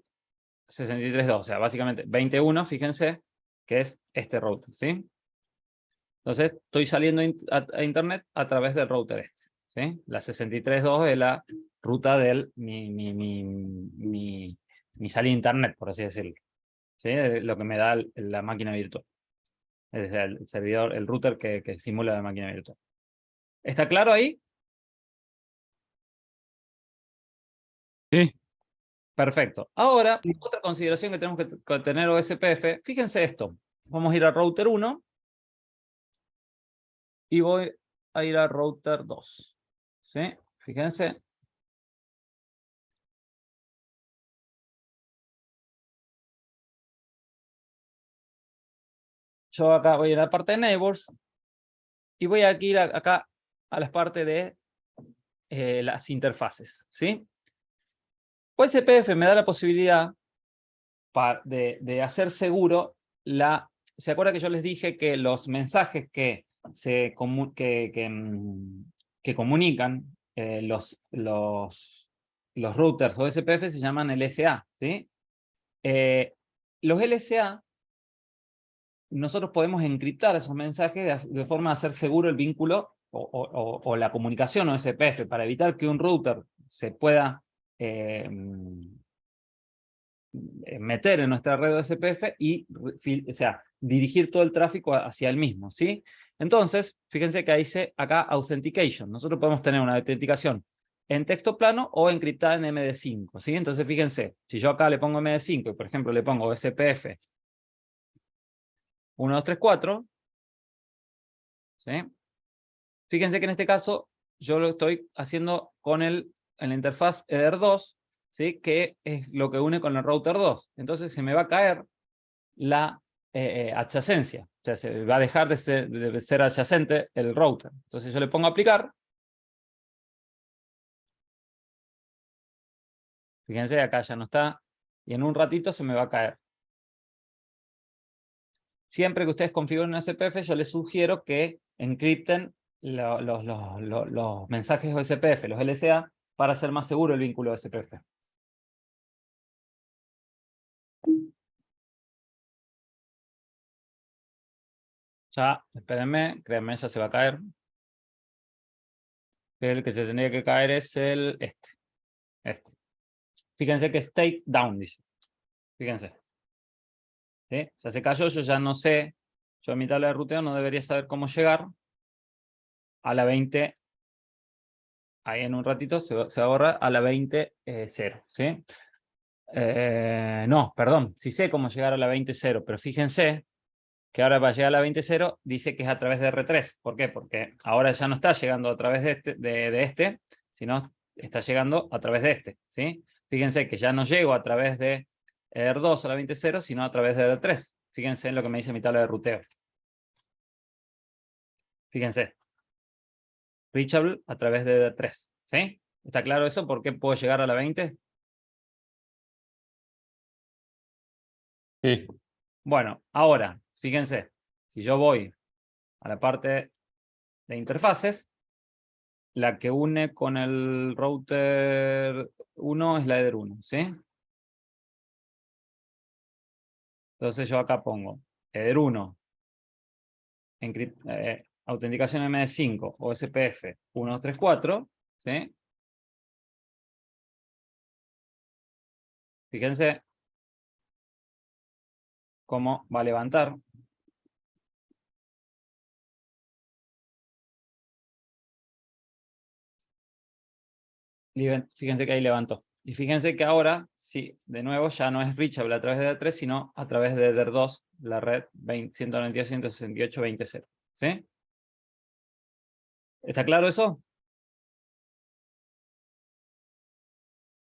63.2. O sea, básicamente 21, fíjense que es este router, ¿sí? Entonces, estoy saliendo a internet a través del router este, ¿sí? La 63.2 es la ruta de mi salida a internet, por así decirlo, ¿sí? Lo que me da la máquina virtual. Es el servidor, el router que simula la máquina virtual. ¿Está claro ahí? Sí. Perfecto. Ahora, otra consideración que tenemos que tener OSPF, fíjense esto. Vamos a ir al router 1 y voy a ir al router 2. ¿Sí? Fíjense. Yo acá voy a la parte de neighbors y voy a ir acá a la parte de las interfaces, ¿sí? OSPF me da la posibilidad de hacer seguro la... ¿Se acuerda que yo les dije que los mensajes que comunican los routers OSPF se llaman LSA, ¿sí? Los LSA, nosotros podemos encriptar esos mensajes de forma a hacer seguro el vínculo o la comunicación OSPF para evitar que un router se pueda meter en nuestra red OSPF y o sea, dirigir todo el tráfico hacia el mismo, ¿sí? Entonces, fíjense que dice acá Authentication. Nosotros podemos tener una autenticación en texto plano o encriptada en MD5, ¿sí? Entonces, fíjense, si yo acá le pongo MD5 y, por ejemplo, le pongo OSPF 1234, ¿sí? Fíjense que en este caso yo lo estoy haciendo con en la interfaz Eder2, ¿sí? Que es lo que une con el router 2. Entonces se me va a caer la adyacencia. O sea, se va a dejar de ser adyacente el router. Entonces yo le pongo a aplicar. Fíjense, acá ya no está. Y en un ratito se me va a caer. Siempre que ustedes configuren un SPF, yo les sugiero que encripten los mensajes OSPF, los LSA, para hacer más seguro el vínculo SPF. Ya, espérenme, créanme, ya se va a caer. El que se tendría que caer es este. Fíjense que state down, dice. Fíjense. ¿Sí? Ya se cayó, yo ya no sé. Yo en mi tabla de ruteo no debería saber cómo llegar a la 20. Ahí en un ratito se va a borrar a la 20.0. ¿Sí? No, perdón. Sí sé cómo llegar a la 20.0, pero fíjense que ahora para llegar a la 20.0 dice que es a través de R3. ¿Por qué? Porque ahora ya no está llegando a través de este, sino está llegando a través de este. ¿Sí? Fíjense que ya no llego a través de R2 a la 20.0, sino a través de R3. Fíjense en lo que me dice mi tabla de ruteo. Fíjense. Reachable a través de R3. ¿Sí? ¿Está claro eso? ¿Por qué puedo llegar a la 20? Sí. Bueno, ahora, fíjense. Si yo voy a la parte de interfaces, la que une con el router 1 es la Eder 1, ¿sí? Entonces yo acá pongo Eder 1, autenticación MD5 o SPF 1234, ¿sí? Fíjense cómo va a levantar. Fíjense que ahí levantó. Y fíjense que ahora, sí, de nuevo ya no es reachable a través de Eder 3, sino a través de Eder 2, la red 192.168.20. ¿Sí? ¿Está claro eso?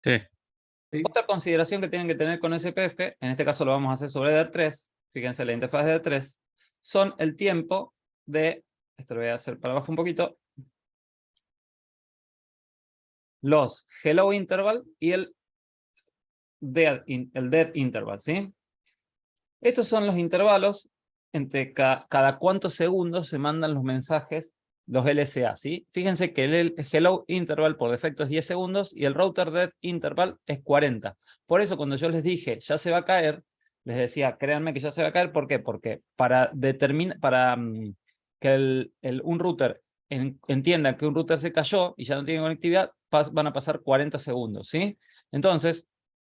Sí. Sí. Otra consideración que tienen que tener con SPF, en este caso lo vamos a hacer sobre Eder 3, fíjense la interfaz de Eder 3, son el tiempo de, esto lo voy a hacer para abajo un poquito, los hello interval y el dead interval, ¿sí? Estos son los intervalos entre cada cuántos segundos se mandan los mensajes, los LSA, ¿sí? Fíjense que el hello interval por defecto es 10 segundos y el router dead interval es 40. Por eso cuando yo les dije ya se va a caer, les decía, créanme que ya se va a caer. ¿Por qué? Porque para que un router entienda que un router se cayó y ya no tiene conectividad, van a pasar 40 segundos, ¿sí? Entonces,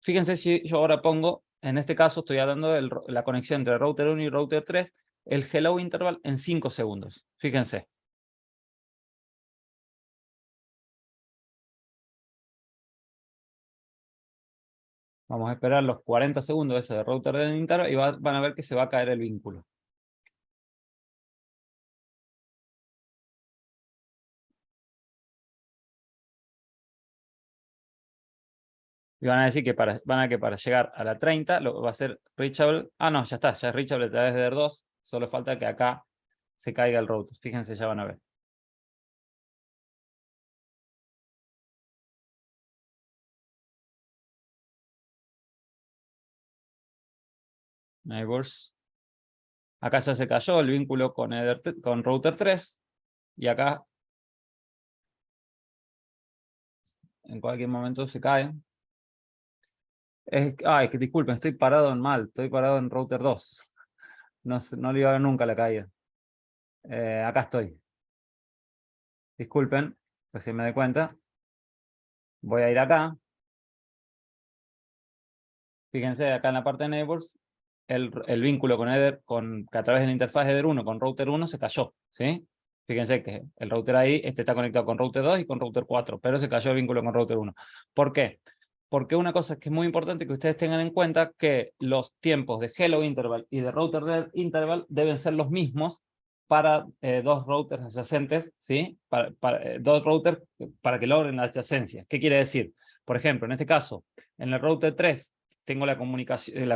fíjense si yo ahora pongo, en este caso estoy hablando de la conexión entre router 1 y router 3, el hello interval en 5 segundos. Fíjense. Vamos a esperar los 40 segundos de ese router del interval y van a ver que se va a caer el vínculo. Y van a decir que para llegar a la 30 va a ser reachable. Ah, no, ya está, ya es reachable a través de R2. Solo falta que acá se caiga el router. Fíjense, ya van a ver. neighbors. Acá ya se cayó el vínculo con router 3. Y acá en cualquier momento se cae. Ay, que disculpen, estoy parado en mal. Estoy parado en router 2. No le iba a ver nunca la caída. Acá estoy. Disculpen, recién me doy cuenta. Voy a ir acá. Fíjense, acá en la parte de neighbors, el vínculo que a través de la interfaz de Eder1 con router 1 se cayó, ¿sí? Fíjense que el router ahí está conectado con router 2 y con router 4, pero se cayó el vínculo con router 1. ¿Por qué? Porque una cosa que es muy importante que ustedes tengan en cuenta que los tiempos de hello interval y de router dead interval deben ser los mismos para dos routers adyacentes, ¿sí? Dos routers para que logren la adyacencia. ¿Qué quiere decir? Por ejemplo, en este caso, en el router 3 tengo la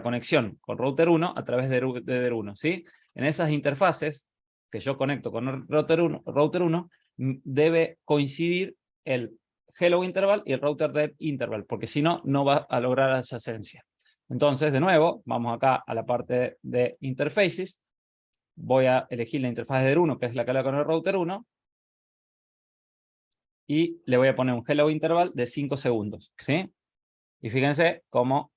conexión con router 1 a través de Eder 1, ¿sí? En esas interfaces que yo conecto con router 1 debe coincidir el hello interval y el router dead interval, porque si no, no va a lograr adyacencia. Entonces, de nuevo, vamos acá a la parte de interfaces. Voy a elegir la interfaz de Eder 1, que es la que habla con el router 1, y le voy a poner un hello interval de 5 segundos, ¿sí? Y fíjense cómo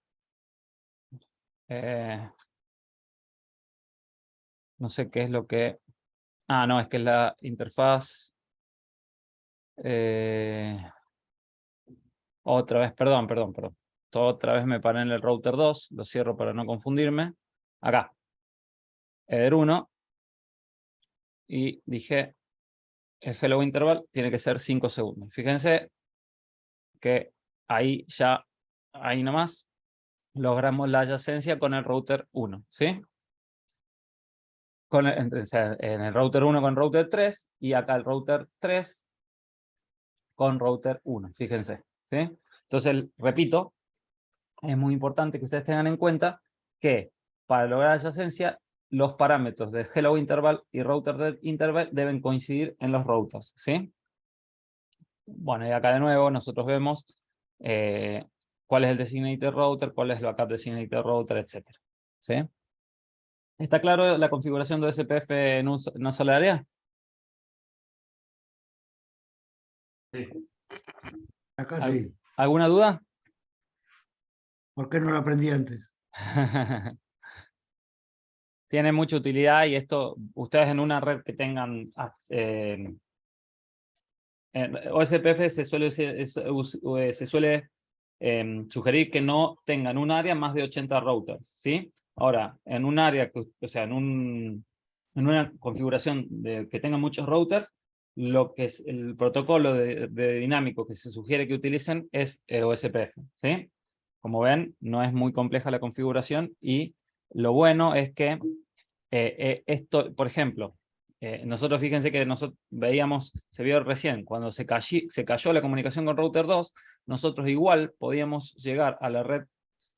no sé qué es lo que... Ah, no, es que la interfaz... Otra vez, perdón. Otra vez me paré en el router 2, lo cierro para no confundirme. Acá. Eder 1. Y dije, el hello interval tiene que ser 5 segundos. Fíjense que ahí nomás, logramos la adyacencia con el router 1, ¿sí? En el router 1 con router 3 y acá el router 3 con router 1, fíjense, ¿sí? Entonces, repito, es muy importante que ustedes tengan en cuenta que para lograr adyacencia, los parámetros de hello interval y router dead interval deben coincidir en los routers, ¿sí? Bueno, y acá de nuevo nosotros vemos cuál es el designated router, cuál es el backup designated router, etc. ¿Sí? ¿Está claro la configuración de OSPF en una sola área? Sí. Acá sí. ¿Alguna duda? ¿Por qué no lo aprendí antes? Tiene mucha utilidad y esto, ustedes en una red que tengan OSPF se suele sugerir que no tengan un área más de 80 routers, ¿sí? Ahora, en un área, o sea, en una configuración que tenga muchos routers, lo que es el protocolo de dinámico que se sugiere que utilicen es OSPF, ¿sí? Como ven, no es muy compleja la configuración y lo bueno es que esto, por ejemplo, nosotros fíjense que nosotros se vio recién, cuando se cayó la comunicación con router 2, nosotros igual podíamos llegar a la red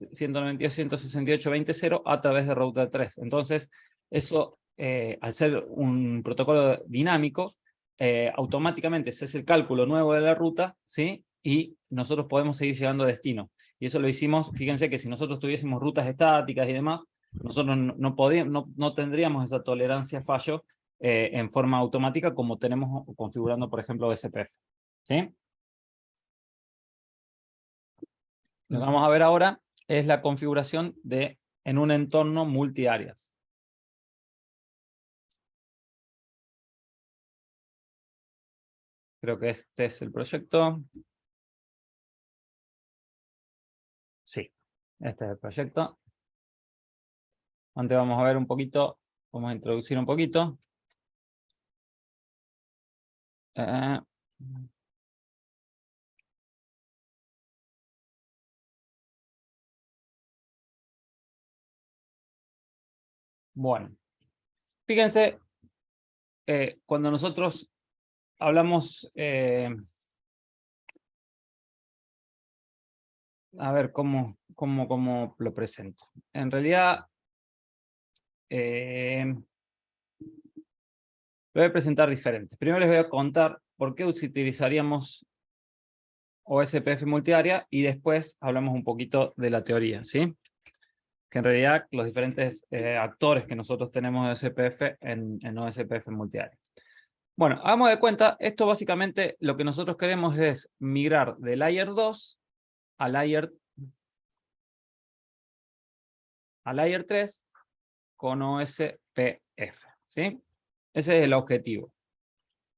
192.168.20.0 a través de router 3. Entonces, eso, al ser un protocolo dinámico, automáticamente se hace el cálculo nuevo de la ruta, ¿sí? Y nosotros podemos seguir llegando a destino. Y eso lo hicimos, fíjense que si nosotros tuviésemos rutas estáticas y demás, nosotros no tendríamos esa tolerancia a fallo en forma automática como tenemos configurando, por ejemplo, OSPF. ¿Sí? Lo que vamos a ver ahora es la configuración en un entorno multiáreas. Creo que este es el proyecto. Sí, este es el proyecto. Antes vamos a ver un poquito, vamos a introducir un poquito. Bueno, fíjense, cuando nosotros hablamos, a ver cómo lo presento. En realidad, lo voy a presentar diferente. Primero les voy a contar por qué utilizaríamos OSPF multiárea y después hablamos un poquito de la teoría, ¿sí? que en realidad los diferentes actores que nosotros tenemos de OSPF en OSPF multiárea. Bueno, hagamos de cuenta, esto básicamente lo que nosotros queremos es migrar de Layer 2 a Layer 3 con OSPF, ¿sí? Ese es el objetivo.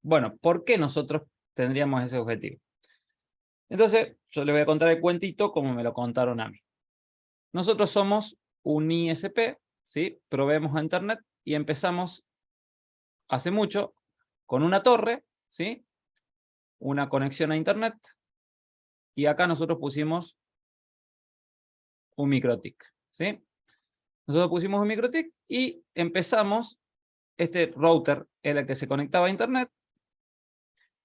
Bueno, ¿por qué nosotros tendríamos ese objetivo? Entonces, yo les voy a contar el cuentito como me lo contaron a mí. Nosotros somos un ISP, ¿sí? Proveemos a Internet y empezamos hace mucho con una torre, ¿sí? Una conexión a Internet, y acá nosotros pusimos un MikroTik, ¿sí? Nosotros pusimos un MikroTik y empezamos, este router era el que se conectaba a Internet,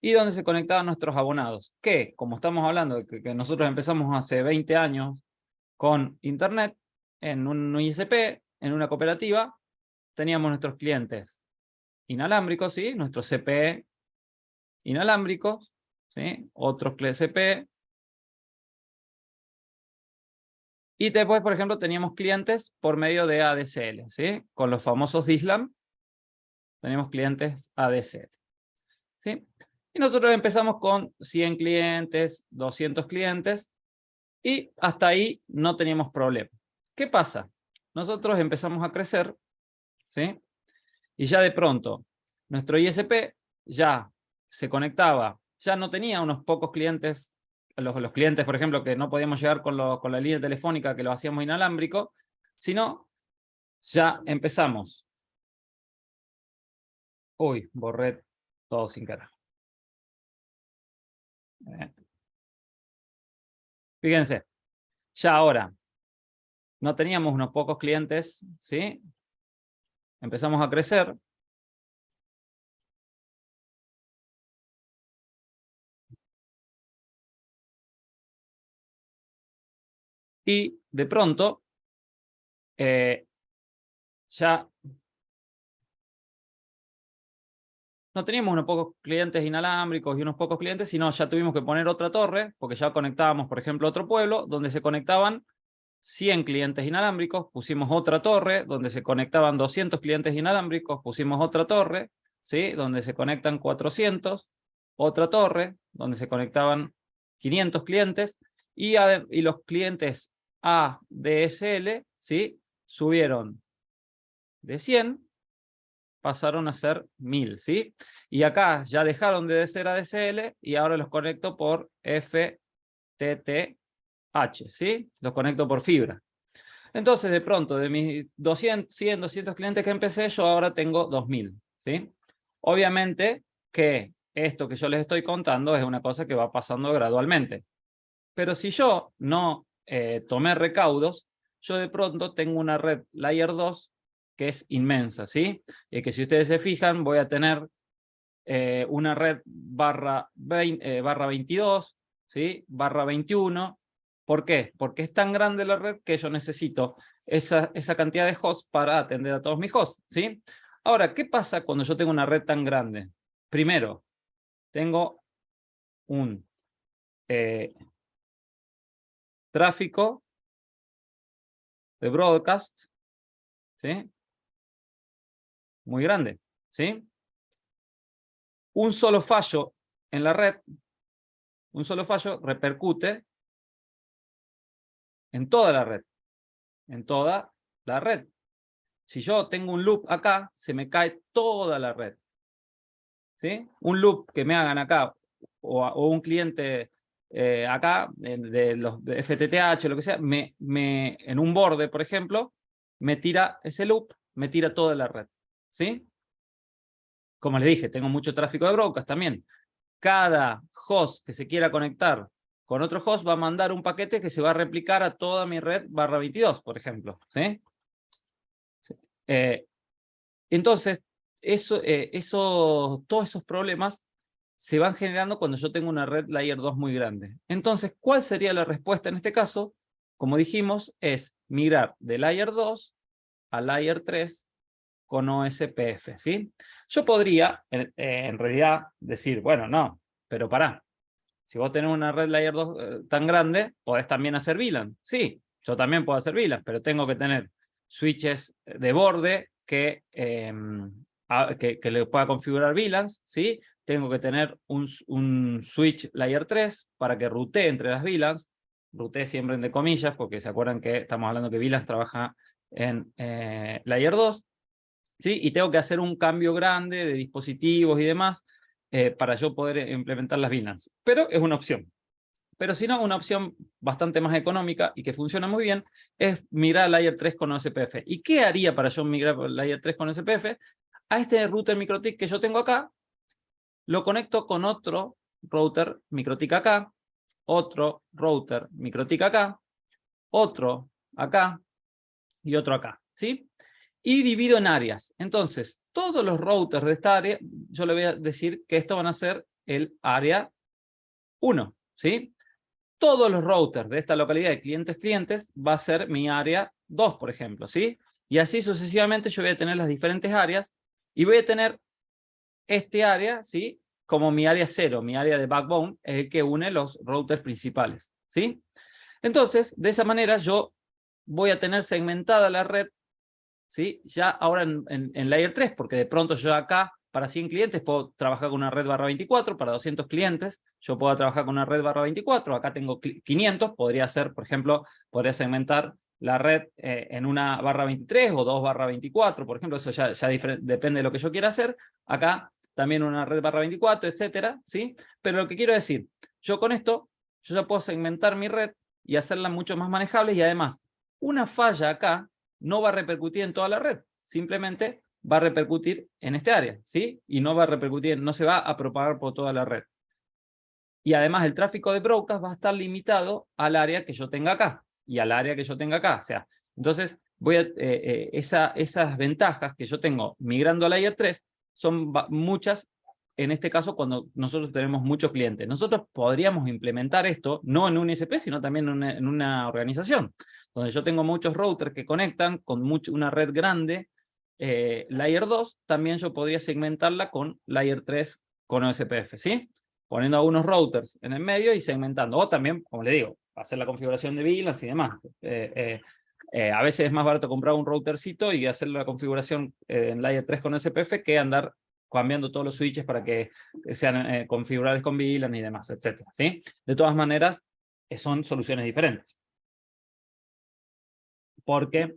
y donde se conectaban nuestros abonados, que, como estamos hablando de que nosotros empezamos hace 20 años con Internet, en un ISP, en una cooperativa, teníamos nuestros clientes inalámbricos, ¿sí? Nuestros CPE inalámbricos, ¿sí? Otros CPE. Y después, por ejemplo, teníamos clientes por medio de ADSL, ¿sí? Con los famosos DISLAM, teníamos clientes ADSL, ¿sí? Y nosotros empezamos con 100 clientes, 200 clientes, y hasta ahí no teníamos problema. ¿Qué pasa? Nosotros empezamos a crecer, ¿sí? Y ya de pronto, nuestro ISP ya se conectaba, ya no tenía unos pocos clientes, los clientes, por ejemplo, que no podíamos llegar con la línea telefónica, que lo hacíamos inalámbrico, sino ya empezamos. Uy, borré todo sin cara. Fíjense, ya ahora no teníamos unos pocos clientes, ¿sí? Empezamos a crecer. Y de pronto, ya no teníamos unos pocos clientes inalámbricos y unos pocos clientes, sino ya tuvimos que poner otra torre, porque ya conectábamos, por ejemplo, otro pueblo, donde se conectaban 100 clientes inalámbricos, pusimos otra torre, donde se conectaban 200 clientes inalámbricos, pusimos otra torre, ¿sí? Donde se conectan 400, otra torre, donde se conectaban 500 clientes, y los clientes ADSL, ¿sí? Subieron de 100, pasaron a ser 1000, ¿sí? Y acá ya dejaron de ser ADSL y ahora los conecto por FTTH, ¿sí? Los conecto por fibra. Entonces, de pronto, de mis 200, 100, 200 clientes que empecé, yo ahora tengo 2000, ¿sí? Obviamente que esto que yo les estoy contando es una cosa que va pasando gradualmente. Pero si yo no tomé recaudos, yo de pronto tengo una red Layer 2 que es inmensa, ¿sí? Y que si ustedes se fijan, voy a tener una red barra 22, ¿sí? Barra 21. ¿Por qué? Porque es tan grande la red que yo necesito esa cantidad de hosts para atender a todos mis hosts, ¿sí? Ahora, ¿qué pasa cuando yo tengo una red tan grande? Primero, tengo un tráfico de broadcast, ¿sí? Muy grande, ¿sí? Un solo fallo en la red, un solo fallo repercute en toda la red, en toda la red. Si yo tengo un loop acá, se me cae toda la red, ¿sí? Un loop que me hagan acá, o un cliente acá, de los de FTTH, lo que sea, en un borde, por ejemplo, me tira ese loop, me tira toda la red, ¿sí? Como les dije, tengo mucho tráfico de broadcast también. Cada host que se quiera conectar con otro host va a mandar un paquete que se va a replicar a toda mi red barra 22, por ejemplo, ¿sí? Entonces, todos esos problemas se van generando cuando yo tengo una red Layer 2 muy grande. Entonces, ¿cuál sería la respuesta en este caso? Como dijimos, es migrar de Layer 2 a Layer 3 con OSPF, ¿sí? Yo podría, en realidad, decir, bueno, no, pero pará. Si vos tenés una red Layer 2 tan grande, podés también hacer VLAN. Sí, Yo también puedo hacer VLANs, pero tengo que tener switches de borde que le pueda configurar VLANs, ¿sí? Tengo que tener un switch layer 3 para que rutee entre las VLANs. Rutee siempre entre comillas, porque se acuerdan que estamos hablando que VLANs trabaja en layer 2. ¿Sí? Y tengo que hacer un cambio grande de dispositivos y demás para yo poder implementar las VLANs. Pero es una opción. Pero si no, una opción bastante más económica y que funciona muy bien es migrar a Layer 3 con OSPF. ¿Y qué haría para yo migrar a Layer 3 con OSPF? A este router MikroTik que yo tengo acá, lo conecto con otro router MikroTik acá, otro router MikroTik acá, otro acá y otro acá, ¿sí? Y divido en áreas. Entonces, todos los routers de esta área, yo le voy a decir que esto van a ser el área 1, ¿sí? Todos los routers de esta localidad de clientes va a ser mi área 2, por ejemplo, ¿sí? Y así sucesivamente yo voy a tener las diferentes áreas y voy a tener este área, ¿sí? Como mi área 0, mi área de backbone, es el que une los routers principales, ¿sí? Entonces, de esa manera yo voy a tener segmentada la red, ¿sí? Ya ahora en Layer 3, porque de pronto yo acá, para 100 clientes, puedo trabajar con una red /24, para 200 clientes, yo puedo trabajar con una red /24, acá tengo 500, podría ser, por ejemplo, podría segmentar la red en una /23 o 2 /24, por ejemplo, eso ya depende de lo que yo quiera hacer. Acá también una red /24, etcétera, ¿sí? Pero lo que quiero decir, yo con esto, yo ya puedo segmentar mi red y hacerla mucho más manejable, y además, una falla acá no va a repercutir en toda la red, simplemente va a repercutir en este área, ¿sí? Y no va a repercutir, no se va a propagar por toda la red. Y además el tráfico de broadcast va a estar limitado al área que yo tenga acá y al área que yo tenga acá. O sea, entonces voy a, esas ventajas que yo tengo migrando a Layer 3 son muchas, en este caso cuando nosotros tenemos muchos clientes. Nosotros podríamos implementar esto no en un ISP, sino también en una organización, donde yo tengo muchos routers que conectan con una red grande. Layer 2 también yo podría segmentarla con Layer 3 con OSPF, ¿sí? Poniendo algunos routers en el medio y segmentando. O también, como le digo, hacer la configuración de VLANs y demás. A veces es más barato comprar un routercito y hacer la configuración en Layer 3 con SPF que andar cambiando todos los switches para que sean configurables con VLAN y demás, etc. ¿Sí? De todas maneras, son soluciones diferentes. Porque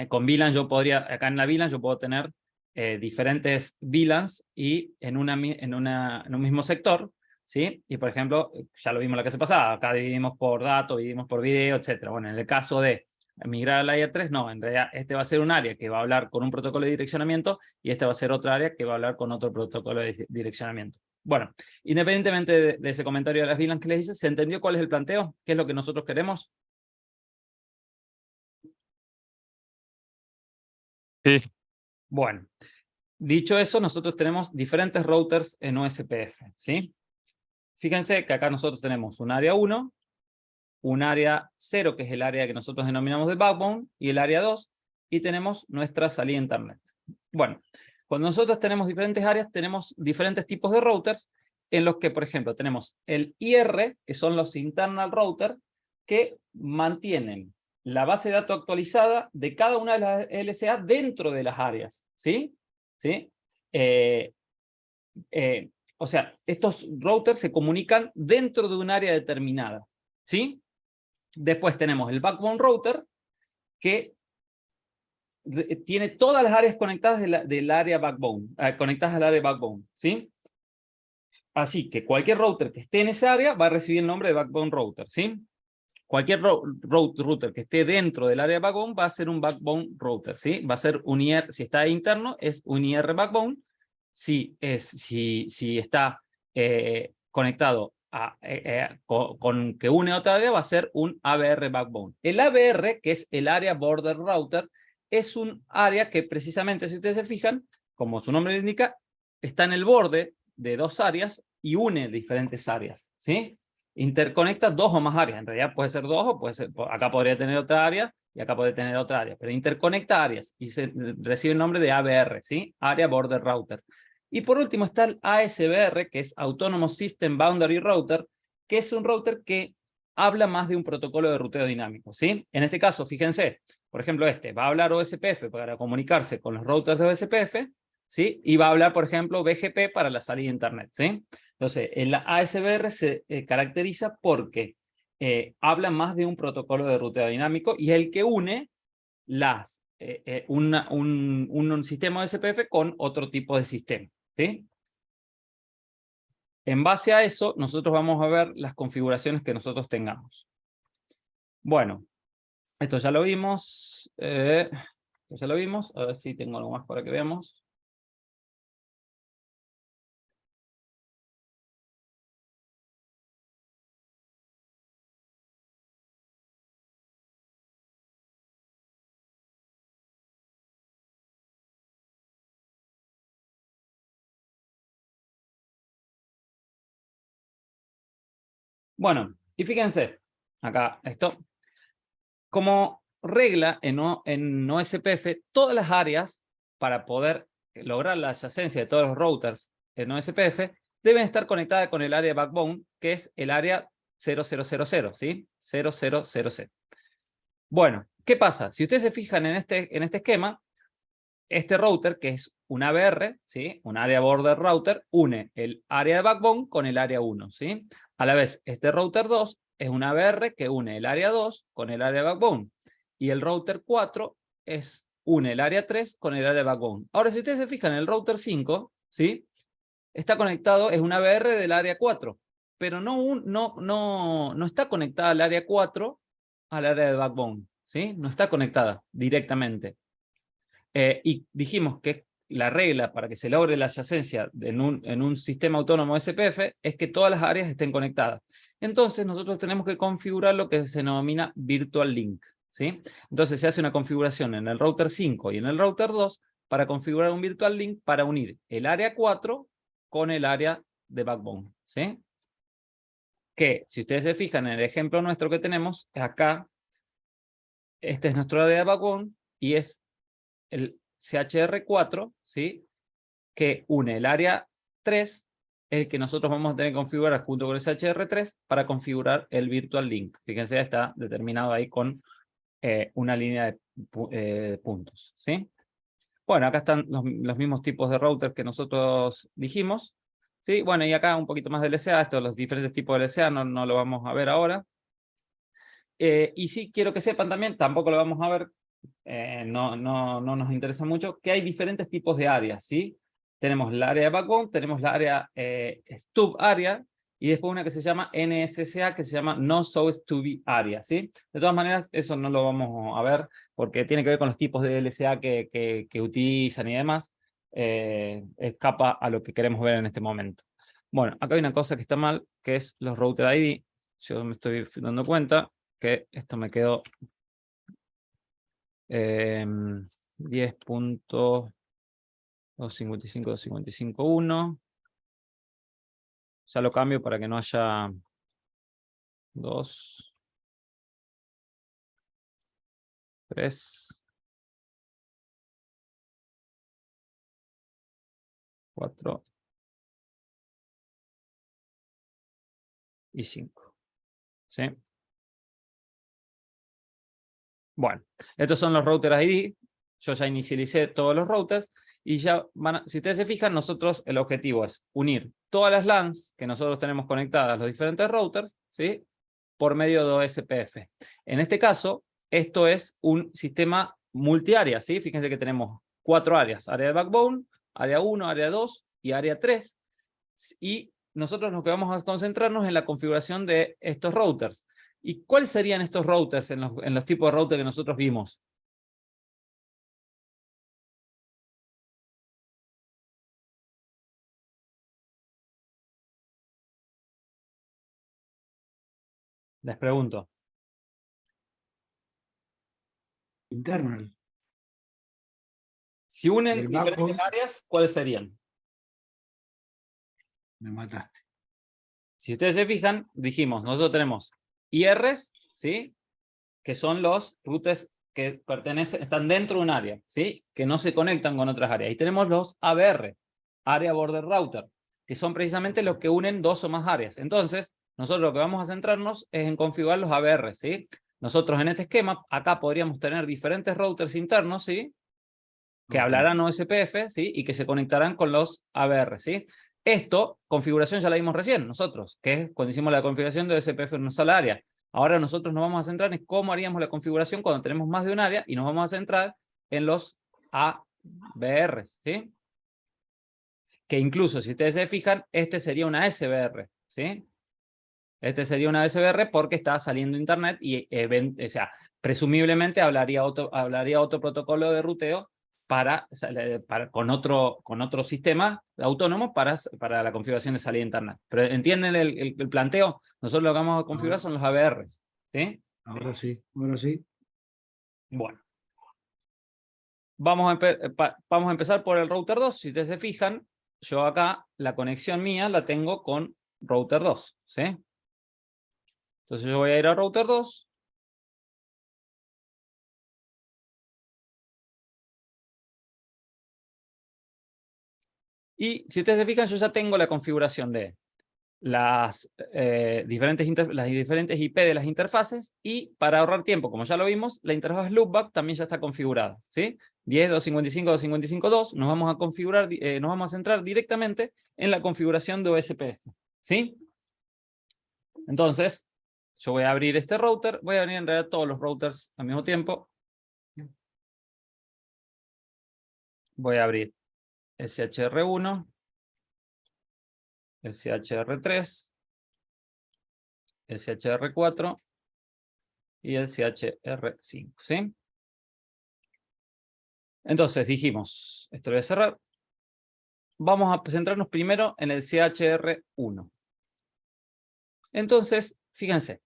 con VLAN yo podría, acá en la VLAN yo puedo tener diferentes VLANs y en un mismo sector, ¿sí? Y por ejemplo, ya lo vimos la clase pasada, acá dividimos por datos, dividimos por video, etc. Bueno, en el caso de migrar a Layer 3, no, en realidad este va a ser un área que va a hablar con un protocolo de direccionamiento y este va a ser otra área que va a hablar con otro protocolo de direccionamiento. Bueno, independientemente de ese comentario de las VLANs que les hice, ¿se entendió cuál es el planteo? ¿Qué es lo que nosotros queremos? Sí, Bueno, dicho eso, nosotros tenemos diferentes routers en OSPF, ¿sí? Fíjense que acá nosotros tenemos un área 1, un área 0, que es el área que nosotros denominamos de backbone, y el área 2, y tenemos nuestra salida a internet. Bueno, cuando nosotros tenemos diferentes áreas, tenemos diferentes tipos de routers, en los que, por ejemplo, tenemos el IR, que son los internal routers, que mantienen la base de datos actualizada de cada una de las LSA dentro de las áreas, ¿sí? ¿Sí? O sea, estos routers se comunican dentro de un área determinada, ¿sí? Después tenemos el backbone router, que tiene todas las áreas conectadas del área backbone, conectadas al área backbone, ¿sí? Así que cualquier router que esté en esa área va a recibir el nombre de backbone router, ¿sí? Cualquier router que esté dentro del área backbone va a ser un backbone router, ¿sí? Va a ser un IR, si está interno, es un IR backbone. Si está conectado con que une a otra área, va a ser un ABR backbone. El ABR, que es el área border router, es un área que precisamente, si ustedes se fijan, como su nombre le indica, está en el borde de dos áreas y une diferentes áreas, ¿sí? Interconecta dos o más áreas. En realidad puede ser dos o puede ser, acá podría tener otra área y acá puede tener otra área, pero interconecta áreas y recibe el nombre de ABR, ¿sí? Area Border Router. Y por último está el ASBR, que es Autonomous System Boundary Router, que es un router que habla más de un protocolo de ruteo dinámico, ¿sí? En este caso, fíjense, por ejemplo, va a hablar OSPF para comunicarse con los routers de OSPF, ¿sí? Y va a hablar, por ejemplo, BGP para la salida de Internet, ¿sí? Entonces, el ASBR se caracteriza porque habla más de un protocolo de ruteo dinámico y es el que une un sistema OSPF con otro tipo de sistema, ¿sí? En base a eso, nosotros vamos a ver las configuraciones que nosotros tengamos. Bueno, esto ya lo vimos. Esto ya lo vimos. A ver si tengo algo más para que veamos. Bueno, y fíjense, acá esto. Como regla en OSPF, todas las áreas, para poder lograr la adyacencia de todos los routers en OSPF, deben estar conectadas con el área de backbone, que es el área 0000, ¿sí? 0000. Bueno, ¿qué pasa? Si ustedes se fijan en este esquema, este router, que es un ABR, ¿sí? Un área border router, une el área de backbone con el área 1, ¿sí? A la vez, este router 2 es un ABR que une el área 2 con el área de backbone. Y el router 4 une el área 3 con el área de backbone. Ahora, si ustedes se fijan, el router 5, ¿sí? Está conectado, es un ABR del área 4, pero no está conectada al área 4 al área de backbone, ¿sí? No está conectada directamente. Y dijimos que la regla para que se logre la adyacencia en un sistema autónomo SPF es que todas las áreas estén conectadas. Entonces nosotros tenemos que configurar lo que se denomina Virtual Link, ¿sí? Entonces se hace una configuración en el router 5 y en el router 2 para configurar un Virtual Link para unir el área 4 con el área de backbone, ¿sí? Que si ustedes se fijan en el ejemplo nuestro que tenemos, acá, este es nuestro área de backbone y es el CHR4, ¿sí? Que une el área 3, el que nosotros vamos a tener que configurar junto con el CHR3 para configurar el Virtual Link. Fíjense, está determinado ahí con una línea de puntos, ¿sí? Bueno, acá están los mismos tipos de routers que nosotros dijimos, ¿sí? Bueno, y acá un poquito más de LSA, estos los diferentes tipos de LSA, no lo vamos a ver ahora. Y sí, quiero que sepan también, tampoco lo vamos a ver, no nos interesa mucho, que hay diferentes tipos de áreas, ¿sí? Tenemos el área de backbone, tenemos la área stub area, y después una que se llama NSSA, que se llama No So Stubby Area, ¿sí? De todas maneras, eso no lo vamos a ver, porque tiene que ver con los tipos de LSA que utilizan y demás. Escapa a lo que queremos ver en este momento. Bueno, acá hay una cosa que está mal, que es los router ID. Yo me estoy dando cuenta que esto me quedó 10.255.255.1. Ya lo cambio para que no haya 2, 3, 4 y 5. ¿Sí? Bueno, estos son los routers ID. Yo ya inicialicé todos los routers y ya si ustedes se fijan, nosotros el objetivo es unir todas las LANs que nosotros tenemos conectadas a los diferentes routers, ¿sí? Por medio de OSPF. En este caso, esto es un sistema multiárea, ¿sí? Fíjense que tenemos 4 áreas: área de backbone, área 1, área 2 y área 3. Y nosotros lo que vamos a concentrarnos en la configuración de estos routers. ¿Y cuáles serían estos routers en los tipos de router que nosotros vimos? Les pregunto. Internal. Si unen El diferentes backbone. áreas, ¿cuáles serían? Me mataste. Si ustedes se fijan, dijimos, nosotros tenemos IRs, ¿sí? Que son los routers que están dentro de un área, ¿sí? Que no se conectan con otras áreas. Y tenemos los ABR, Area Border Router, que son precisamente los que unen 2 o más áreas. Entonces, nosotros lo que vamos a centrarnos es en configurar los ABR, ¿sí? Nosotros en este esquema, acá podríamos tener diferentes routers internos, ¿sí? Que hablarán OSPF, ¿sí? Y que se conectarán con los ABR, ¿sí? Esto, configuración ya la vimos recién nosotros, que es cuando hicimos la configuración de OSPF en una sola área. Ahora nosotros nos vamos a centrar en cómo haríamos la configuración cuando tenemos más de un área y nos vamos a centrar en los ABR, ¿sí? Que incluso, si ustedes se fijan, este sería una SBR, ¿sí? Este sería una SBR porque está saliendo internet y, o sea, presumiblemente hablaría otro protocolo de ruteo con otro sistema autónomo para la configuración de salida de internet. Pero ¿entienden el planteo? Nosotros lo que vamos a configurar son los ABRs, ¿sí? Ahora sí, ahora sí. Bueno. Vamos a empezar por el router 2. Si ustedes se fijan, yo acá la conexión mía la tengo con router 2, ¿sí? Entonces yo voy a ir a router 2. Y si ustedes se fijan, yo ya tengo la configuración de las diferentes IP de las interfaces, y para ahorrar tiempo, como ya lo vimos, la interfaz loopback también ya está configurada, ¿sí? 10.255.255.2, nos vamos a configurar, nos vamos a centrar directamente en la configuración de OSPF, ¿sí? Entonces, yo voy a abrir este router, voy a abrir en realidad todos los routers al mismo tiempo. Voy a abrir SHR1, SHR3, SHR4 y el CHR5, ¿sí? Entonces dijimos, esto lo voy a cerrar. Vamos a centrarnos primero en el CHR1. Entonces, fíjense,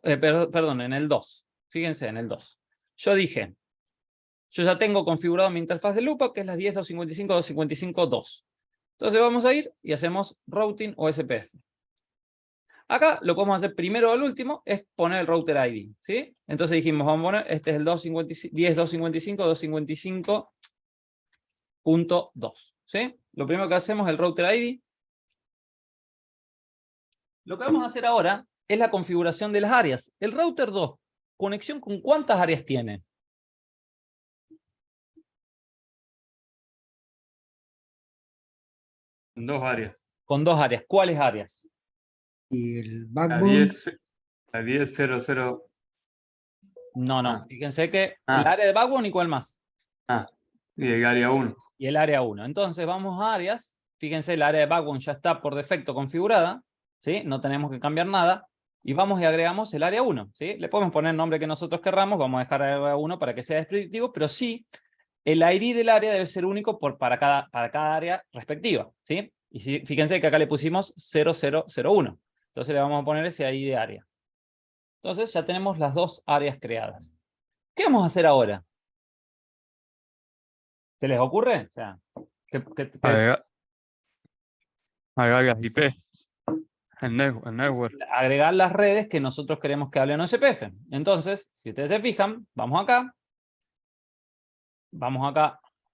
perdón, en el 2. Fíjense, en el 2. Yo dije, yo ya tengo configurado mi interfaz de loopback, que es la 10.255.255.2. Entonces vamos a ir y hacemos routing OSPF. Acá lo podemos hacer primero al último, es poner el router ID, ¿sí? Entonces dijimos, vamos a poner, este es el 10.255.255.2, ¿sí? Lo primero que hacemos es el router ID. Lo que vamos a hacer ahora es la configuración de las áreas. El router 2, ¿conexión con cuántas áreas tiene? Dos áreas. Con 2 áreas. ¿Cuáles áreas? Y el La backbone, 10.0.0. No, Ah. fíjense que el Ah. área de backbone, ¿y cuál más? Y el área 1. Y el área 1. Entonces vamos a áreas. Fíjense, el área de backbone ya está por defecto configurada, ¿sí? No tenemos que cambiar nada. Y vamos y agregamos el área 1, ¿sí? Le podemos poner el nombre que nosotros querramos, vamos a dejar el área 1 para que sea descriptivo, pero sí, el ID del área debe ser único para cada área respectiva, ¿sí? Y fíjense que acá le pusimos 0001. Entonces le vamos a poner ese ID de área. Entonces ya tenemos las dos áreas creadas. ¿Qué vamos a hacer ahora? ¿Se les ocurre? O sea, Agregar las IP. El network. agregar las redes que nosotros queremos que hablen OSPF. Entonces, si ustedes se fijan, vamos acá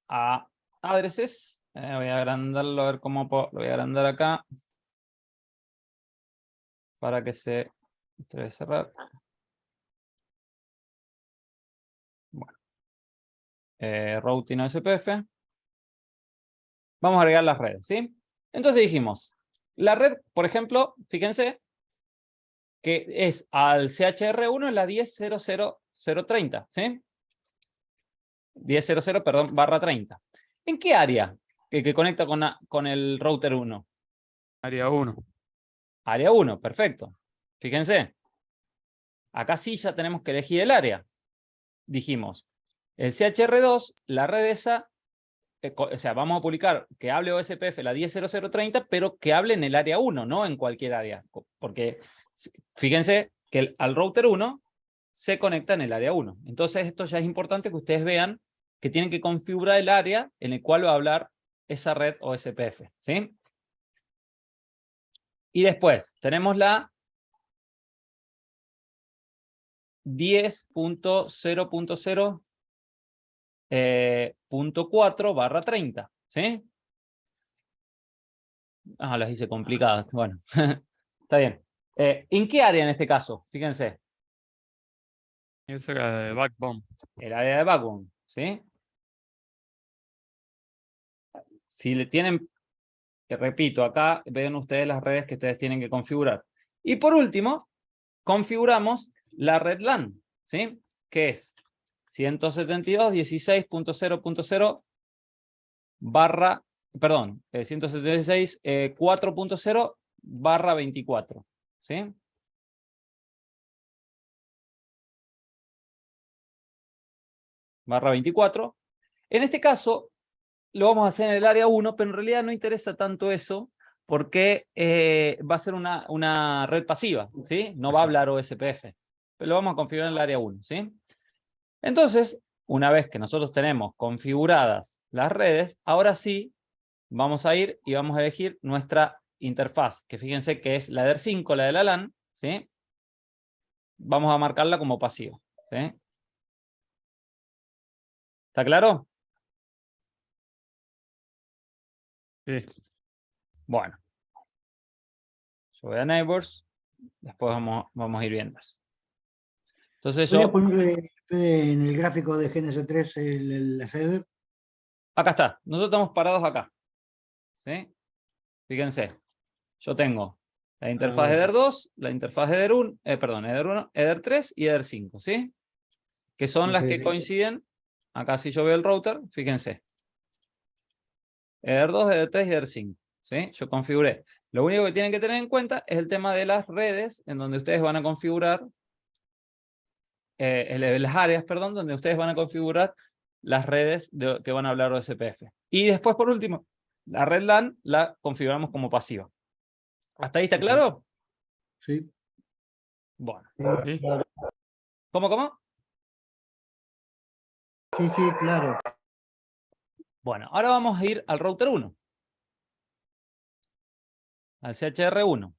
a addresses. Voy a agrandarlo, a ver cómo lo voy a agrandar acá para que se... Esto voy a cerrar. Bueno. Routing OSPF. Vamos a agregar las redes, ¿sí? Entonces dijimos, la red, por ejemplo, fíjense que es al CHR1 en la 10.0.0.30, ¿sí? 10.0.0, perdón, /30. ¿En qué área que conecta con el router 1? Área 1. Área 1, perfecto. Fíjense. Acá sí ya tenemos que elegir el área. Dijimos, el CHR2, la red esa, o sea, vamos a publicar que hable OSPF la 10.0.0.30, pero que hable en el área 1, no en cualquier área. Porque fíjense que al router 1 se conecta en el área 1. Entonces esto ya es importante que ustedes vean que tienen que configurar el área en el cual va a hablar esa red OSPF, ¿sí? Y después tenemos la 10.0.0.4/30, ¿sí? Las hice complicadas, bueno. Está bien. ¿En qué área en este caso? Fíjense, Eso era de backbone. el área de backbone, ¿sí? Si le tienen, que repito, acá ven ustedes las redes que ustedes tienen que configurar. Y por último, configuramos la red LAN, ¿sí? Que es 172.16.0.0 barra, perdón, 176 4.0 barra 24, ¿sí? Barra 24. En este caso, lo vamos a hacer en el área 1, pero en realidad no interesa tanto eso, porque va a ser una red pasiva, ¿sí? No va a hablar OSPF, pero lo vamos a configurar en el área 1, ¿sí? Entonces, una vez que nosotros tenemos configuradas las redes, ahora sí vamos a ir y vamos a elegir nuestra interfaz, que fíjense que es la DER5, la de la LAN, ¿sí? Vamos a marcarla como pasiva, ¿sí? ¿Está claro? Sí. Bueno. Yo voy a Neighbors, después vamos a ir viendo eso. Entonces ¿Podría yo, ponerle Fede, en el gráfico de GNS3 la header? acá está, nosotros estamos parados acá, ¿sí? Fíjense, yo tengo la interfaz ver. EDER2, la interfaz EDER1, perdón, EDER1, EDER3 y EDER5, ¿sí? Que son las Ok. que coinciden, acá si yo veo el router, fíjense, EDER2, EDER3 y EDER5, ¿sí? Yo configuré. Lo único que tienen que tener en cuenta es el tema de las redes, en donde ustedes van a configurar, las áreas, perdón, donde ustedes van a configurar las redes que van a hablar OSPF. Y después, por último, la red LAN la configuramos como pasiva. ¿Hasta ahí está claro? Sí. Bueno. Sí. ¿Cómo? Sí, sí, claro. Bueno, ahora vamos a ir al router 1. Al CHR1.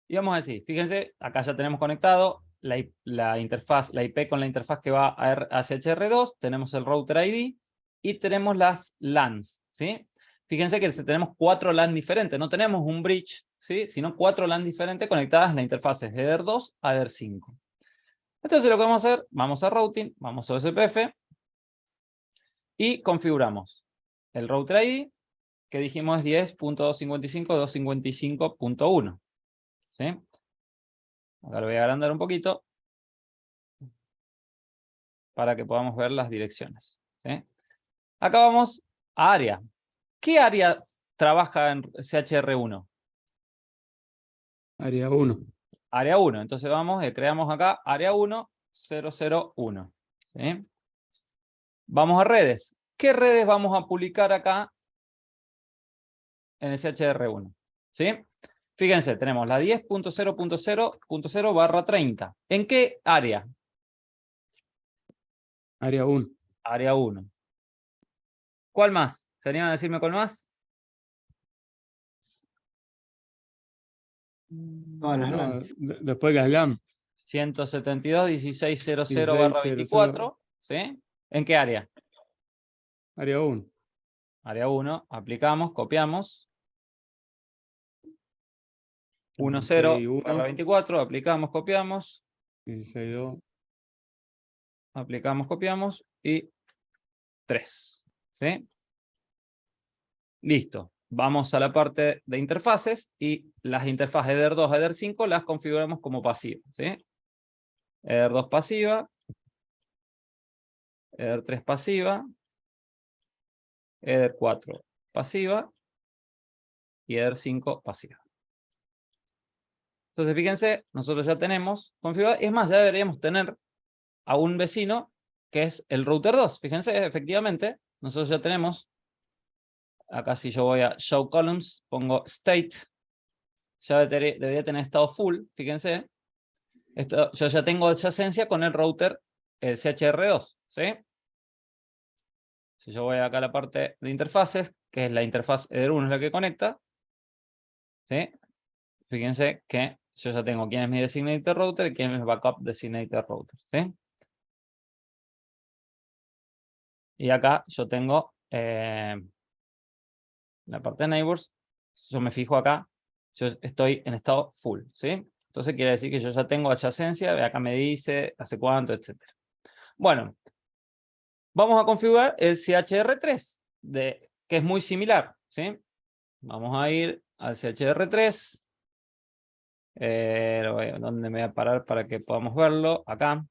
Y vamos a decir, fíjense, acá ya tenemos conectado la interfaz, la IP con la interfaz que va a CHR2, tenemos el router ID y tenemos las LANs, ¿sí? Fíjense que tenemos 4 LAN diferentes, no tenemos un bridge, ¿sí? Sino 4 LAN diferentes conectadas en la interfaz de EDER2 a EDER5. Entonces lo que vamos a hacer, vamos a routing, vamos a OSPF y configuramos el router ID, que dijimos es 10.255.255.1, ¿sí? Acá lo voy a agrandar un poquito para que podamos ver las direcciones, ¿sí? Acá vamos a área. ¿Qué área trabaja en CHR1? Área 1. Área 1. Entonces vamos, creamos acá área 1, 001. ¿Sí? Vamos a redes. ¿Qué redes vamos a publicar acá en el CHR1? ¿Sí? Fíjense, tenemos la 10.0.0.0 barra 30. ¿En qué área? Área 1. Área 1. ¿Cuál más? ¿Se animan a decirme cuál más? Todas las No, LAN. después las LAM. 172.16.00 barra 24. ¿Sí? ¿En qué área? Área 1. Área 1. Aplicamos, copiamos. 10 barra 24. Aplicamos, copiamos. 16.2. Aplicamos, copiamos. Y 3. ¿Sí? Listo. Vamos a la parte de interfaces y las interfaces EDER2 a EDER5 las configuramos como pasivas. ¿Sí? EDER2 pasiva. EDER3 pasiva. EDER4 pasiva. Y EDER5 pasiva. Entonces, fíjense, nosotros ya tenemos configurado. Es más, ya deberíamos tener a un vecino que es el router 2. Fíjense, efectivamente, nosotros ya tenemos. Acá si yo voy a Show Columns, pongo State. Ya debería tener estado full, fíjense. Yo ya tengo adyacencia con el router, el CHR2. ¿Sí? Si yo voy acá a la parte de interfaces, que es la interfaz EDER1 es la que conecta. ¿Sí? Fíjense que yo ya tengo quién es mi designated router y quién es mi backup designated router. ¿Sí? Y acá yo tengo la parte de neighbors, yo me fijo acá, yo estoy en estado full, ¿sí? Entonces quiere decir que yo ya tengo adyacencia, acá me dice hace cuánto, etc. Bueno, vamos a configurar el CHR3, que es muy similar, ¿sí? Vamos a ir al CHR3. ¿Dónde me voy a parar para que podamos verlo? Acá.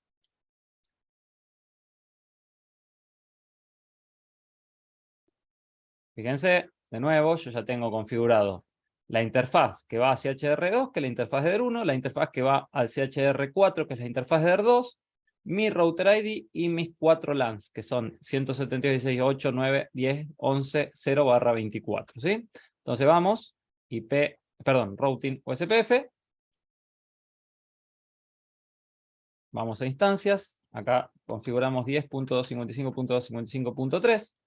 Fíjense, de nuevo, yo ya tengo configurado la interfaz que va a CHR2, que es la interfaz de DER1, la interfaz que va al CHR4, que es la interfaz de DER2, mi router ID y mis 4 LANs, que son 172.16.8, 9, 10, 11, 0/24, ¿sí? Entonces vamos, routing OSPF, vamos a instancias, acá configuramos 10.255.255.3,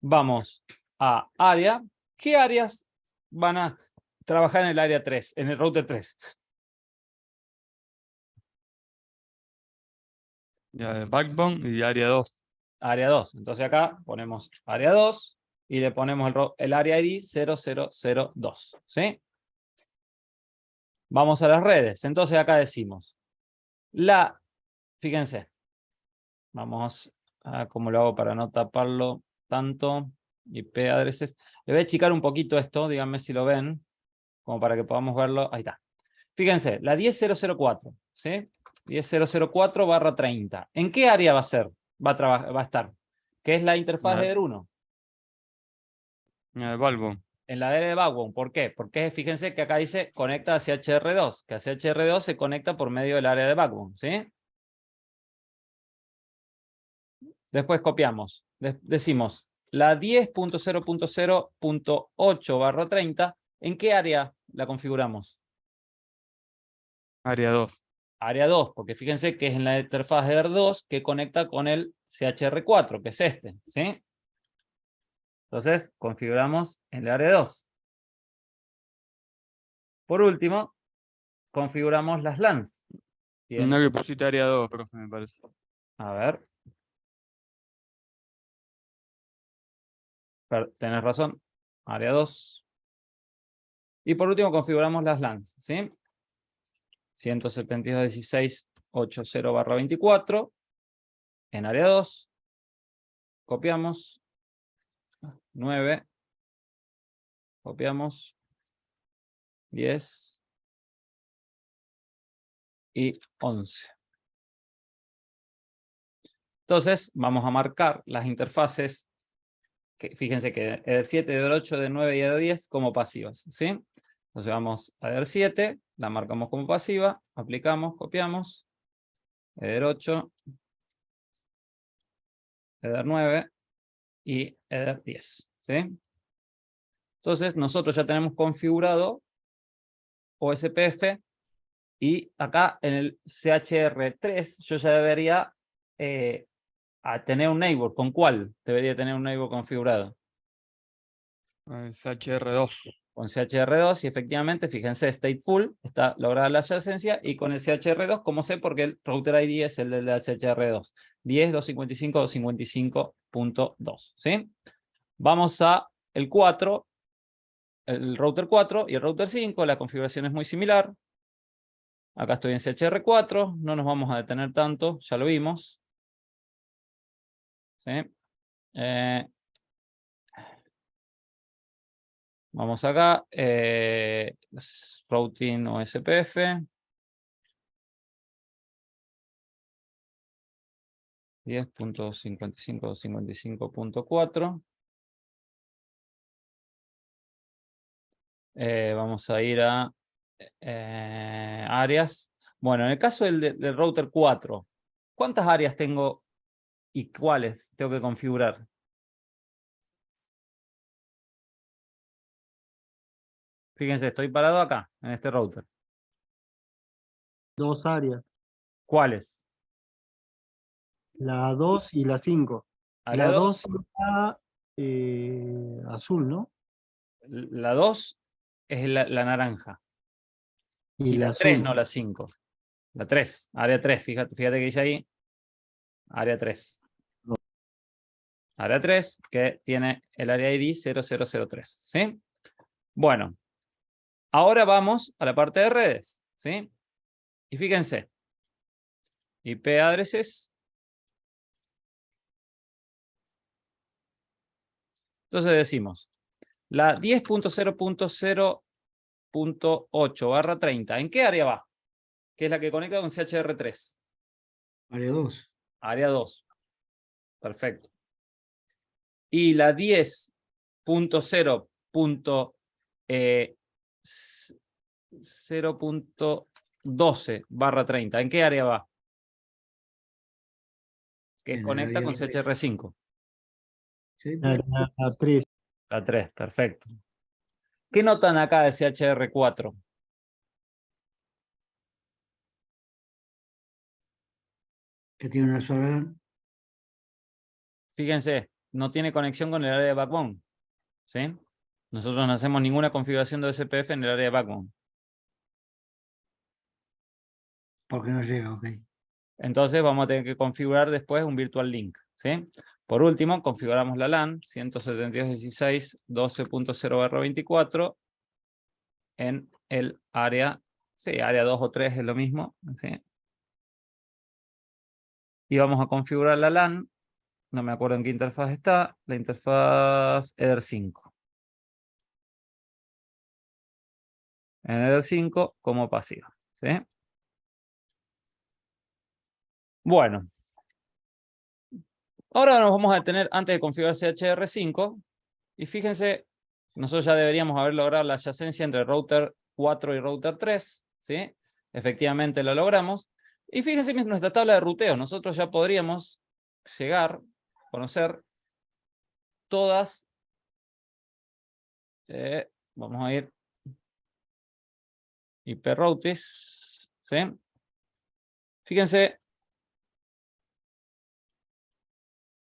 vamos a área. ¿Qué áreas van a trabajar en el área 3, en el router 3? Ya de backbone y de área 2. Área 2. Entonces acá ponemos área 2 y le ponemos el área ID 0002. ¿Sí? Vamos a las redes. Entonces acá decimos, fíjense, vamos a cómo lo hago para no taparlo tanto. IP addresses. Le voy a achicar un poquito esto, díganme si lo ven, como para que podamos verlo. Ahí está. Fíjense, la 10004, ¿sí? 10004/30. ¿En qué área va a ser? Va a estar. ¿Qué es la interfaz de DER1? Ya de backbone. En la área de backbone. ¿Por qué? Porque fíjense que acá dice conecta a CHR2, que a CHR2 se conecta por medio del área de backbone, ¿sí? Después copiamos. Decimos la 10.0.0.8/30. ¿En qué área la configuramos? Área 2. Área 2, porque fíjense que es en la interfaz de DER2 que conecta con el CHR4, que es este, ¿sí? Entonces, configuramos en el área 2. Por último, configuramos las LANs. No le pusiste área 2, profe, me parece. A ver. Tenés razón. Área 2. Y por último, configuramos las LANs, ¿sí? 172.16.80/24 en área 2. Copiamos. 9. Copiamos. 10. Y 11. Entonces, vamos a marcar las interfaces, que fíjense que EDER7, EDER8, EDER9 y EDER10 como pasivas, ¿sí? Entonces vamos a EDER7, la marcamos como pasiva, aplicamos, copiamos, EDER8, EDER9 y EDER10, ¿sí? Entonces nosotros ya tenemos configurado OSPF y acá en el CHR3 yo ya debería tener un neighbor. ¿Con cuál debería tener un neighbor configurado? CHR2. Con CHR2 y efectivamente, fíjense, stateful, está lograda la adyacencia y con el CHR2, ¿cómo sé? Porque el router ID es el de la CHR2. 10.255.255.2, ¿sí? Vamos a el 4, el router 4 y el router 5, la configuración es muy similar. Acá estoy en CHR4, no nos vamos a detener tanto, ya lo vimos. ¿Sí? Vamos acá, routing OSPF. 10.55.55.4. Vamos a ir a áreas. Bueno, en el caso del router 4, ¿cuántas áreas tengo y cuáles tengo que configurar? Fíjense, estoy parado acá, en este router. 2 áreas, ¿Cuáles? la 2 y la 5. Área La 2, 2 está azul, ¿no? la 2 es la naranja. Y Y la la 3 azul. no la 5. La 3, área 3, fíjate que dice ahí. Área 3. área 3, que tiene el área ID 0003, ¿sí? Bueno, ahora vamos a la parte de redes, ¿sí? Y fíjense, IP addresses. Entonces decimos, la 10.0.0.8/30, ¿en qué área va? Que es la que conecta con CHR3. Área 2. Área 2. Perfecto. Y la 10.0.12/30, ¿en qué área va? Que En el conecta área con 3. CHR5. ¿Sí? Área 3. La 3, perfecto. ¿Qué notan acá de CHR4? Que tiene una sola LAN. Fíjense, no tiene conexión con el área de backbone, ¿sí? Nosotros no hacemos ninguna configuración de SPF en el área de backbone. Porque no llega, ok. Entonces vamos a tener que configurar después un virtual link, ¿sí? Por último, configuramos la LAN 172.16.12.0/24 en el área, sí, área 2 o 3 es lo mismo, ¿sí? Y vamos a configurar la LAN, no me acuerdo en qué interfaz está, la interfaz Eder 5. En Eder 5 como pasiva, ¿sí? Bueno. Ahora nos vamos a detener antes de configurar CHR5 y fíjense, nosotros ya deberíamos haber logrado la adyacencia entre router 4 y router 3, ¿sí? Efectivamente lo logramos. Y fíjense que en nuestra tabla de ruteo nosotros ya podríamos llegar, conocer todas, vamos a ir IP routes, ¿sí? Fíjense,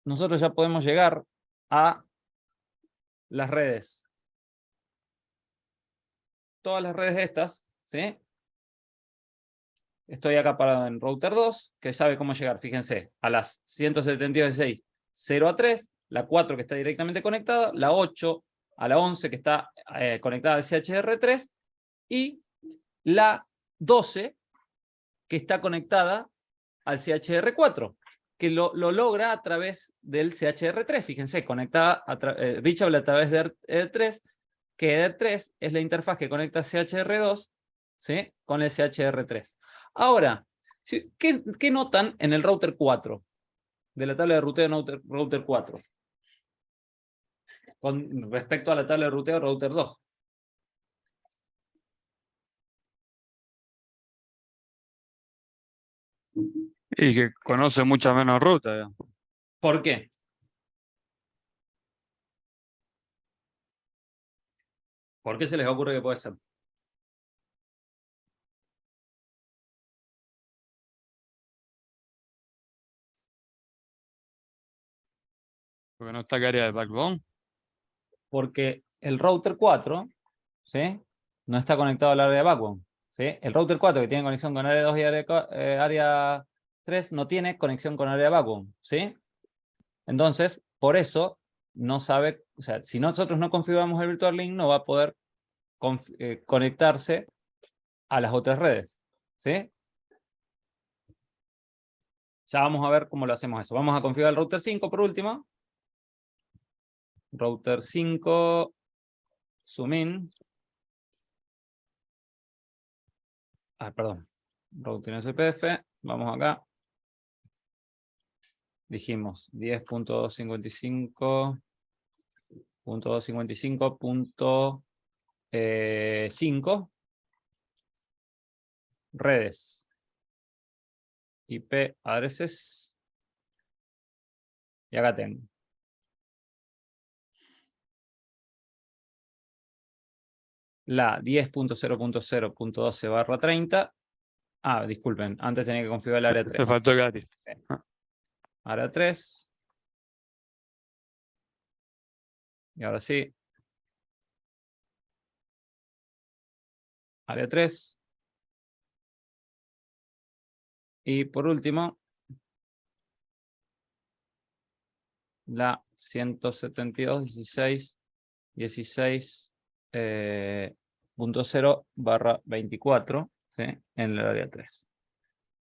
nosotros ya podemos llegar a las redes. Todas las redes estas, ¿sí? Estoy acá parado en router 2, que sabe cómo llegar, fíjense, a las 172.16.0/3, la 4 que está directamente conectada, la 8 a la 11 que está conectada al CHR3 y la 12 que está conectada al CHR4, que lo logra a través del CHR3, fíjense, conectada, reachable a través de EDR3, que EDR3 es la interfaz que conecta CHR2, ¿sí?, con el CHR3. Ahora, ¿qué notan en el router 4? De la tabla de ruteo router 4. Con respecto a la tabla de ruteo router 2. Y que conoce mucha menos ruta, digamos. ¿Por qué? ¿Por qué se les ocurre que puede ser? Porque no está área de backbone. Porque el router 4, ¿sí?, no está conectado al área de backbone, ¿sí? El router 4 que tiene conexión con área 2 y área 3 no tiene conexión con área de backbone, ¿sí? Entonces, por eso no sabe, o sea, si nosotros no configuramos el virtual link, no va a poder conectarse a las otras redes, ¿sí? Ya vamos a ver cómo lo hacemos eso. Vamos a configurar el router 5 por último. Router 5, zoom in. Perdón. Routing SPF. Vamos acá. Dijimos 10.255.255.5 redes. IP addresses. Y acá tengo. La 10.0.0.12/30. Disculpen, antes tenía que configurar el área Te 3. faltó el área. Área 3. Y ahora sí. Área 3. Y por último, la 172.16.16.0/24, ¿sí? En el área 3.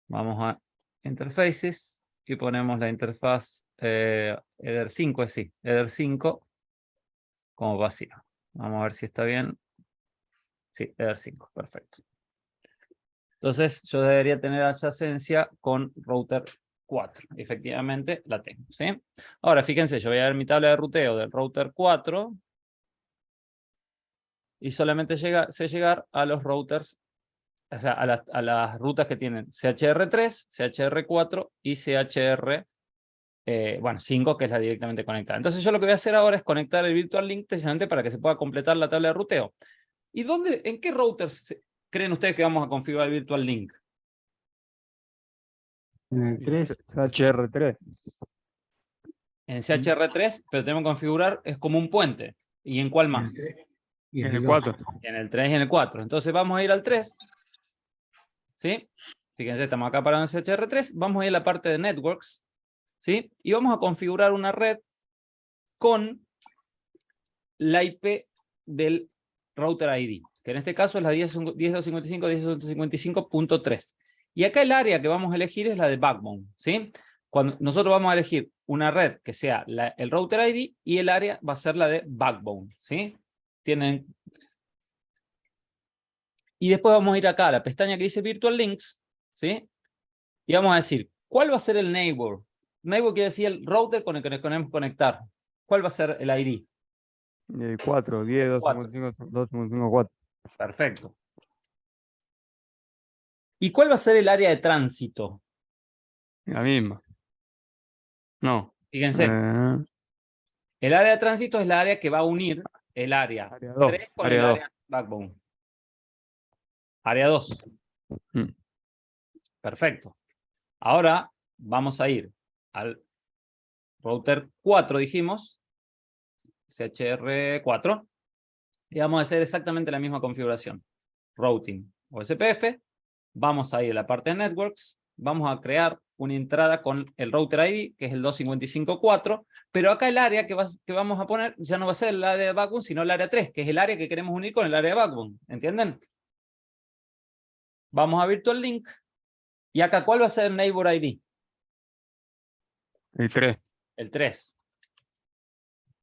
Vamos a interfaces y ponemos la interfaz header 5, sí, header 5 como vacío. Vamos a ver si está bien. Sí, header 5, perfecto. Entonces yo debería tener adyacencia con router 4. Efectivamente la tengo, ¿sí? Ahora fíjense, yo voy a ver mi tabla de ruteo del router 4 y solamente sé llegar a los routers, o sea, a las rutas que tienen CHR3, CHR4 y CHR 5, que es la directamente conectada. Entonces yo lo que voy a hacer ahora es conectar el virtual link precisamente para que se pueda completar la tabla de ruteo. ¿Y en qué routers creen ustedes que vamos a configurar el virtual link? En el 3. HR3. En CHR3, pero tenemos que configurar, es como un puente. ¿Y en cuál más? Y En el dos. 4. En el 3 y en el 4. Entonces vamos a ir al 3. ¿Sí? Fíjense, estamos acá parados en CHR3. Vamos a ir a la parte de networks. ¿Sí? Y vamos a configurar una red con la IP del router ID, que en este caso es la 10.255.10.255.3. Y acá el área que vamos a elegir es la de backbone, ¿sí? Cuando nosotros vamos a elegir una red que sea el router ID y el área va a ser la de backbone, ¿sí? Y después vamos a ir acá a la pestaña que dice Virtual Links, ¿sí? Y vamos a decir, ¿cuál va a ser el neighbor? Neighbor quiere decir el router con el que nos queremos conectar. ¿Cuál va a ser el ID? El 4, 10, 255, 4. Perfecto. ¿Y cuál va a ser el área de tránsito? La misma. No. Fíjense, el área de tránsito es la área que va a unir el área Área 2. 3 con Área el 2. área backbone. Área 2. Mm. Perfecto. Ahora vamos a ir al router 4, dijimos. CHR4. Y vamos a hacer exactamente la misma configuración. Routing o SPF. Vamos a ir a la parte de networks. Vamos a crear una entrada con el router ID, que es el 255.4, pero acá el área que vamos a poner ya no va a ser el área de backbone, sino el área 3, que es el área que queremos unir con el área de backbone. ¿Entienden? Vamos a Virtual Link. Y acá, ¿cuál va a ser el Neighbor ID? El 3. El 3.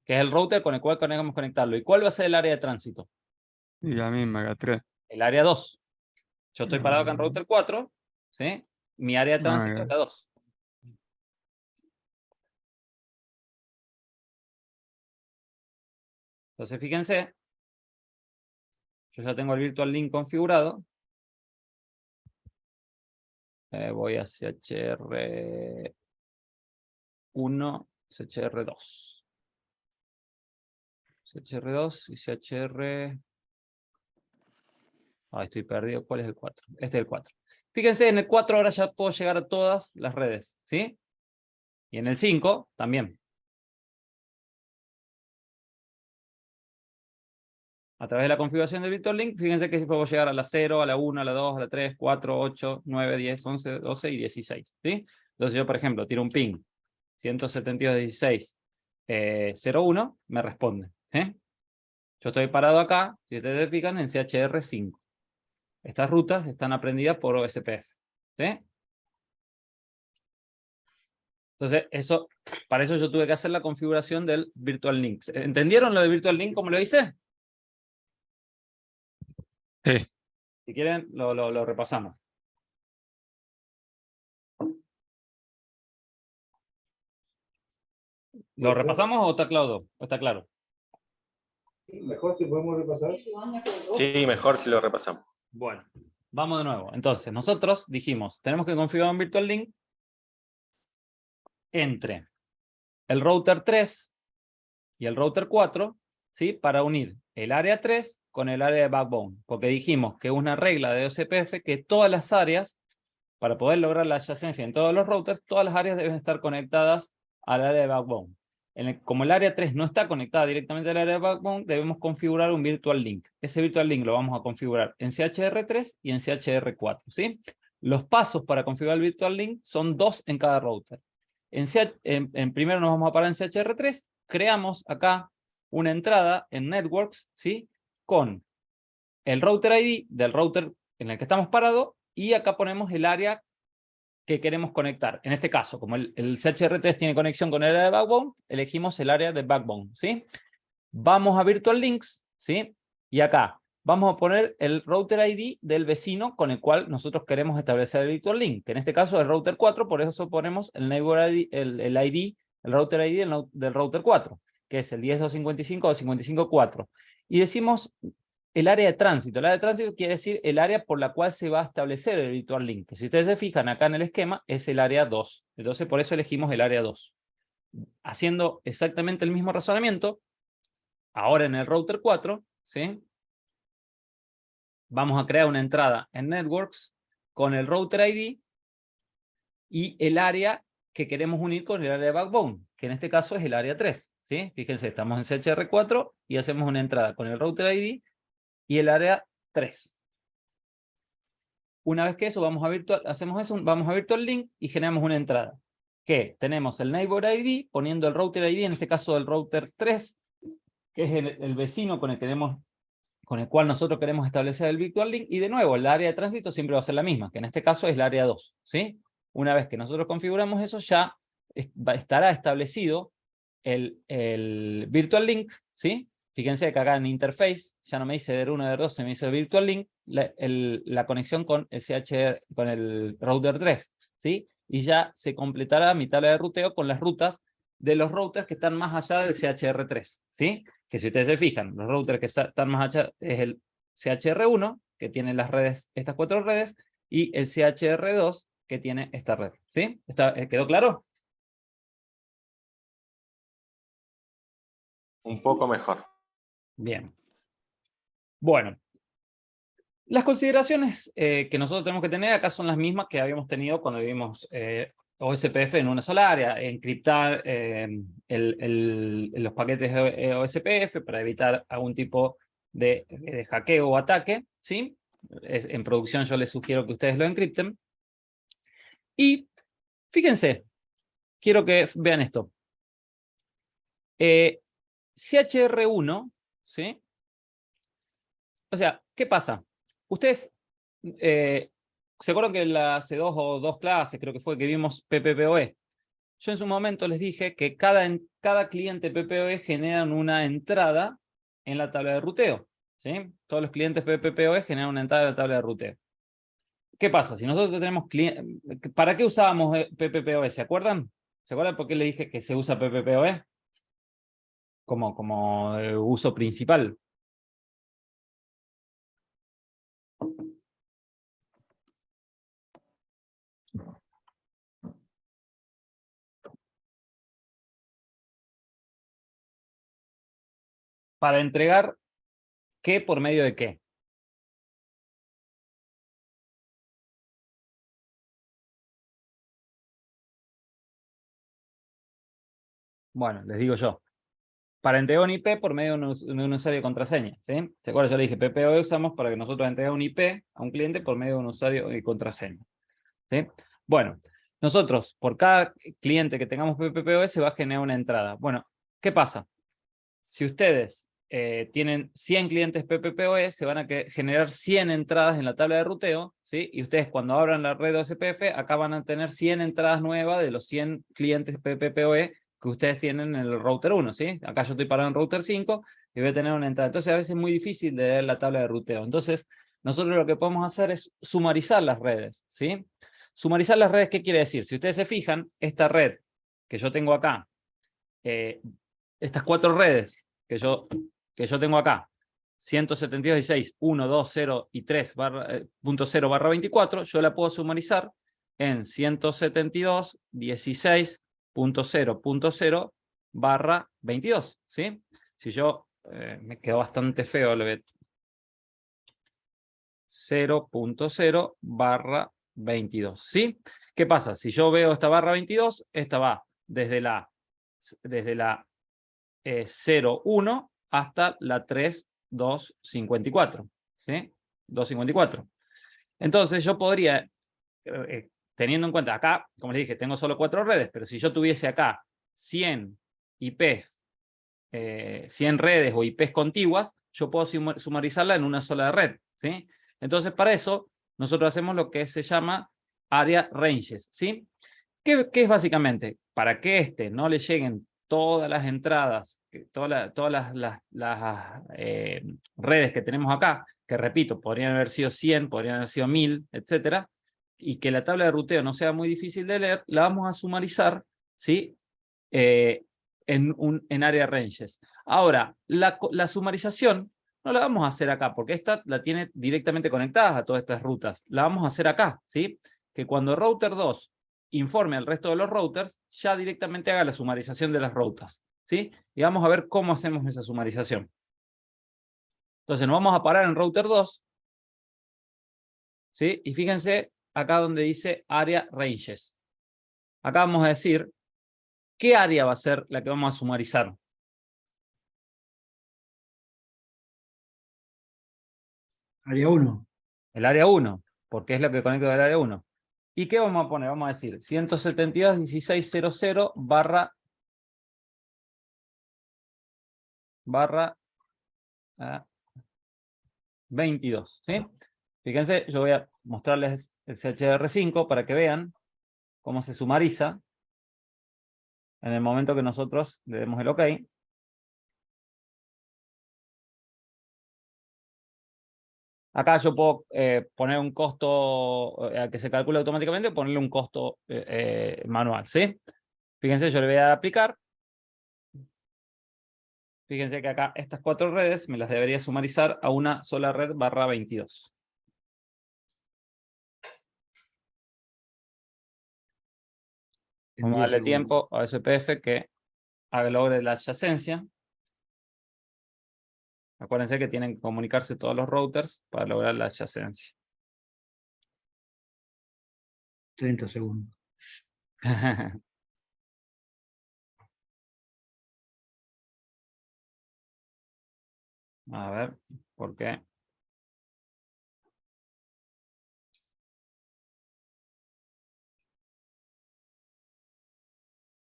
Que es el router con el cual queremos conectarlo. ¿Y cuál va a ser el área de tránsito? Y la misma, la 3. El área 2. Yo estoy parado acá en router 4, ¿sí? Mi área de tránsito es la 2. Entonces, fíjense, yo ya tengo el Virtual Link configurado. Voy a CHR1, CHR2. CHR2 y CHR... estoy perdido. ¿Cuál es el 4? Este es el 4. Fíjense, en el 4 ahora ya puedo llegar a todas las redes, ¿sí? Y en el 5 también. A través de la configuración del Virtual Link, fíjense que puedo llegar a la 0, a la 1, a la 2, a la 3, 4, 8, 9, 10, 11, 12 y 16. ¿Sí? Entonces yo, por ejemplo, tiro un ping 172.16.01, me responde. Yo estoy parado acá, si ustedes fijan, en CHR5. Estas rutas están aprendidas por OSPF. ¿Sí? Entonces, para eso yo tuve que hacer la configuración del Virtual Link. ¿Entendieron lo de Virtual Link como lo hice? Sí. Si quieren, lo repasamos. ¿Lo repasamos o está claro? ¿Está claro? Mejor si podemos repasar. Sí, mejor si lo repasamos. Bueno, vamos de nuevo. Entonces, nosotros dijimos, tenemos que configurar un Virtual Link entre el router 3 y el router 4, ¿sí? Para unir el área 3 con el área de backbone. Porque dijimos que es una regla de OSPF que todas las áreas, para poder lograr la adyacencia en todos los routers, todas las áreas deben estar conectadas al área de backbone. Como el área 3 no está conectada directamente al área de backbone, debemos configurar un Virtual Link. Ese Virtual Link lo vamos a configurar en CHR3 y en CHR4, ¿sí? Los pasos para configurar el Virtual Link son 2 en cada router. Primero nos vamos a parar en CHR3, creamos acá una entrada en Networks, ¿sí? Con el router ID del router en el que estamos parados, y acá ponemos el área que queremos conectar. En este caso, como el CHR3 tiene conexión con el área de backbone, elegimos el área de backbone, ¿sí? Vamos a Virtual Links, ¿sí? Y acá vamos a poner el router ID del vecino con el cual nosotros queremos establecer el Virtual Link, que en este caso es el router 4, por eso ponemos el neighbor ID, el router ID del router 4, que es el 10.255.255.4. Y decimos el área de tránsito. El área de tránsito quiere decir el área por la cual se va a establecer el Virtual Link, que si ustedes se fijan acá en el esquema, es el área 2. Entonces, por eso elegimos el área 2. Haciendo exactamente el mismo razonamiento, ahora en el router 4, ¿sí? Vamos a crear una entrada en Networks con el router ID y el área que queremos unir con el área de backbone, que en este caso es el área 3, ¿sí? Fíjense, estamos en CHR4 y hacemos una entrada con el router ID y el área 3. Una vez que eso, hacemos eso, vamos a Virtual Link y generamos una entrada. Que tenemos el neighbor ID, poniendo el router ID, en este caso el router 3, que es el vecino con el cual nosotros queremos establecer el Virtual Link, y de nuevo, el área de tránsito siempre va a ser la misma, que en este caso es el área 2, ¿sí? Una vez que nosotros configuramos eso, ya estará establecido el Virtual Link, ¿sí? Fíjense que acá en Interface ya no me dice DER1, DER2, se me dice el Virtual Link, la conexión con el router 3, ¿sí? Y ya se completará mi tabla de ruteo con las rutas de los routers que están más allá del CHR3, ¿sí? Que si ustedes se fijan, los routers que están más allá es el CHR1, que tiene las redes, estas 4 redes, y el CHR2, que tiene esta red, ¿sí? ¿Quedó claro? Un poco mejor. Bien. Bueno. Las consideraciones que nosotros tenemos que tener acá son las mismas que habíamos tenido cuando vimos OSPF en una sola área, encriptar los paquetes de OSPF para evitar algún tipo de hackeo o ataque, ¿sí? En producción yo les sugiero que ustedes lo encripten. Y fíjense, quiero que vean esto. CHR1, ¿sí? O sea, ¿qué pasa? Ustedes, ¿se acuerdan que en hace 2 clases, creo que fue, que vimos PPPoE? Yo en su momento les dije que cada cliente PPPoE generan una entrada en la tabla de ruteo, ¿sí? Todos los clientes PPPoE generan una entrada en la tabla de ruteo. ¿Qué pasa? Si nosotros tenemos clientes... ¿Para qué usábamos PPPoE? ¿Se acuerdan? ¿Se acuerdan por qué le dije que se usa PPPoE? Como uso principal. Para entregar qué por medio de qué. Bueno, les digo yo. Para entregar un IP por medio de un usuario y contraseña, ¿sí? ¿Se acuerdan? Yo le dije, PPoE usamos para que nosotros entreguemos un IP a un cliente por medio de un usuario y contraseña, ¿sí? Bueno, nosotros, por cada cliente que tengamos PPPoE, se va a generar una entrada. Bueno, ¿qué pasa? Si ustedes tienen 100 clientes PPPoE, se van a generar 100 entradas en la tabla de ruteo, ¿sí? Y ustedes cuando abran la red OSPF, acá van a tener 100 entradas nuevas de los 100 clientes PPPoE que ustedes tienen en el router 1, ¿sí? Acá yo estoy parado en router 5 y voy a tener una entrada. Entonces a veces es muy difícil de leer la tabla de ruteo. Entonces nosotros lo que podemos hacer es sumarizar las redes, ¿sí? Sumarizar las redes, ¿qué quiere decir? Si ustedes se fijan, esta red que yo tengo acá, estas 4 redes que yo tengo acá, 172.16, 2, 0 y 3.0/24, yo la puedo sumarizar en 172.16.0.0/22, ¿sí? Si yo, me quedó bastante feo, 0.0/22, ¿sí? ¿Qué pasa? Si yo veo esta barra 22, esta va desde la 0.1 hasta la 3.254, ¿sí? 254. Entonces yo podría teniendo en cuenta, acá, como les dije, tengo solo 4 redes, pero si yo tuviese acá 100 IPs, 100 redes o IPs contiguas, yo puedo sumarizarla en una sola red, ¿sí? Entonces, para eso, nosotros hacemos lo que se llama Area Ranges, ¿sí? ¿Qué es básicamente? Para que no le lleguen todas las entradas, todas las redes que tenemos acá, que repito, podrían haber sido 100, podrían haber sido 1000, etcétera, y que la tabla de ruteo no sea muy difícil de leer, la vamos a sumarizar, ¿sí? En Area Ranges. Ahora, la sumarización no la vamos a hacer acá, porque esta la tiene directamente conectada a todas estas rutas. La vamos a hacer acá, ¿sí? Que cuando router 2 informe al resto de los routers, ya directamente haga la sumarización de las rutas, ¿sí? Y vamos a ver cómo hacemos esa sumarización. Entonces nos vamos a parar en router 2, ¿sí? Y fíjense acá donde dice Area Ranges. Acá vamos a decir qué área va a ser la que vamos a sumarizar. Área 1. El área 1, porque es lo que conecta al área 1. ¿Y qué vamos a poner? Vamos a decir 172.16.00 barra 22, ¿sí? Fíjense, yo voy a mostrarles el CHR5 para que vean cómo se sumariza en el momento que nosotros le demos el OK. Acá yo puedo poner un costo que se calcule automáticamente o ponerle un costo manual, ¿sí? Fíjense, yo le voy a aplicar. Fíjense que acá estas 4 redes me las debería sumarizar a una sola red barra 22. Vamos a darle tiempo a SPF que logre la adyacencia. Acuérdense que tienen que comunicarse todos los routers para lograr la adyacencia. 30 segundos. A ver, ¿por qué?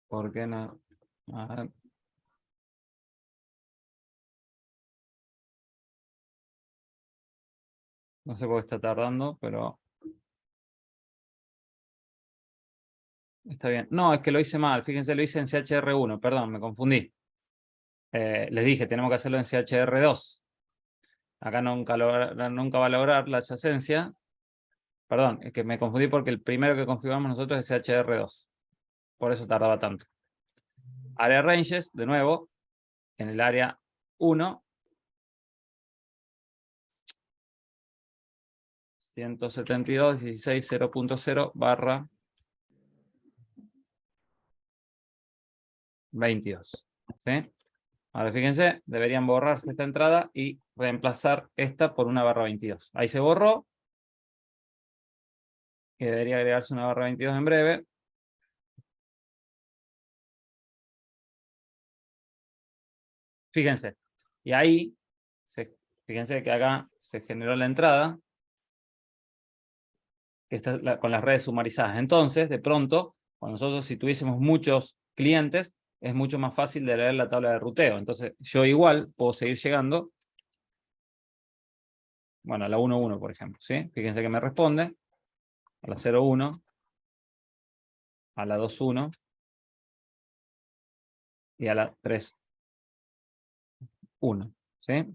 ¿Por qué no? A ver. No sé por qué está tardando, pero está bien. No, es que lo hice mal. Fíjense, lo hice en CHR1. Perdón, me confundí. Les dije, tenemos que hacerlo en CHR2. Acá nunca va a lograr la adyacencia. Perdón, es que me confundí porque el primero que configuramos nosotros es CHR2. Por eso tardaba tanto. Area Ranges, de nuevo, en el área 1. 172.16.0.0 barra 22. ¿Sí? Ahora fíjense, deberían borrarse esta entrada y reemplazar esta por una barra 22. Ahí se borró. Y debería agregarse una barra 22 en breve. Fíjense. Y ahí, fíjense que acá se generó la entrada. Que está con las redes sumarizadas. Entonces, de pronto, cuando nosotros si tuviésemos muchos clientes, es mucho más fácil de leer la tabla de ruteo. Entonces, yo igual puedo seguir llegando, bueno, a la 1.1, por ejemplo, ¿sí? Fíjense que me responde, a la 0.1, a la 2.1 y a la 3.1, ¿sí?